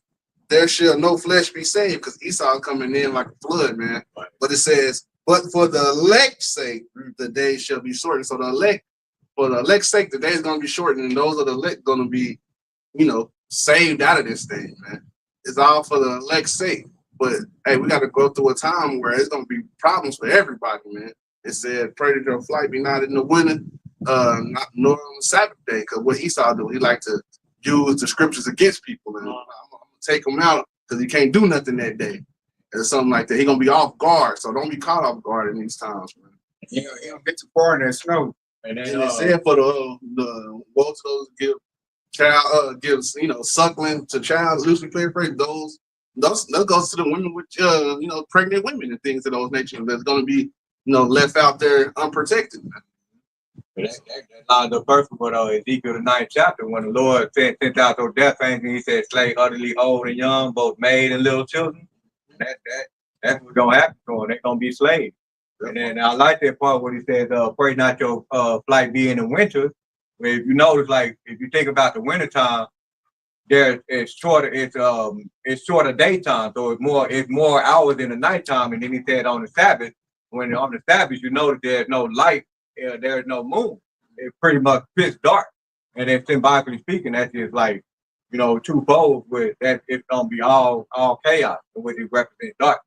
there shall no flesh be saved, because Esau coming in like a flood, man. But it says, but for the elect's sake, the days shall be shortened. So for the elect's sake, the day is going to be shortened, and those of the elect going to be, saved out of this thing, man. It's all for the elect's sake. But hey, we got to go through a time where it's going to be problems for everybody, man. It said, pray that your flight be not in the winter, not nor on the Sabbath day, because what Esau do, he like to use the scriptures against people, and I'm going to take him out because he can't do nothing that day, or something like that. He going to be off guard, so don't be caught off guard in these times, man. You know, he don't get too far in that snow. And then And it said for the woe to those give child gives suckling to child loosely paraphrased those goes to the women with pregnant women and things of those nature that's going to be left out there unprotected. that lines up perfect with Ezekiel the 9th chapter when the Lord sent out those death angels. He said, "Slay utterly old and young, both maid and little children." That's what's gonna happen to them. They're gonna be slaves. And then I like that part where he says, "Pray not your flight be in the winter." If you notice, like if you think about the winter time, it's shorter daytime, so it's more hours in the nighttime. And then he said on the Sabbath, when on the Sabbath you notice there's no light, there's no moon. It's pretty much pitch dark. And then symbolically speaking, that's just like two poles with that. It's gonna be all chaos, which it represents dark.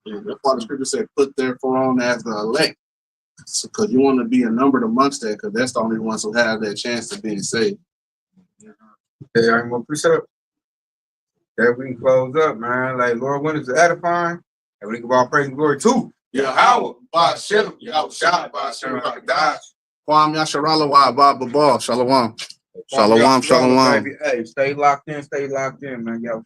Yeah, that's why the scripture said, "Put therefore on as the elect," because you want to be a numbered amongst that, because that's the only ones who have that chance of being saved. Okay, I'm gonna precept that we can close up, man. Like Lord, when is the edifying? And we can give all praise and glory to Yahweh, Ba'Shem, Yahushua, Ba'Shem, Rakadash. Kwam Yasharala wa ba ba. Shalom. Shalom, baby. Hey, stay locked in, man. Y'all.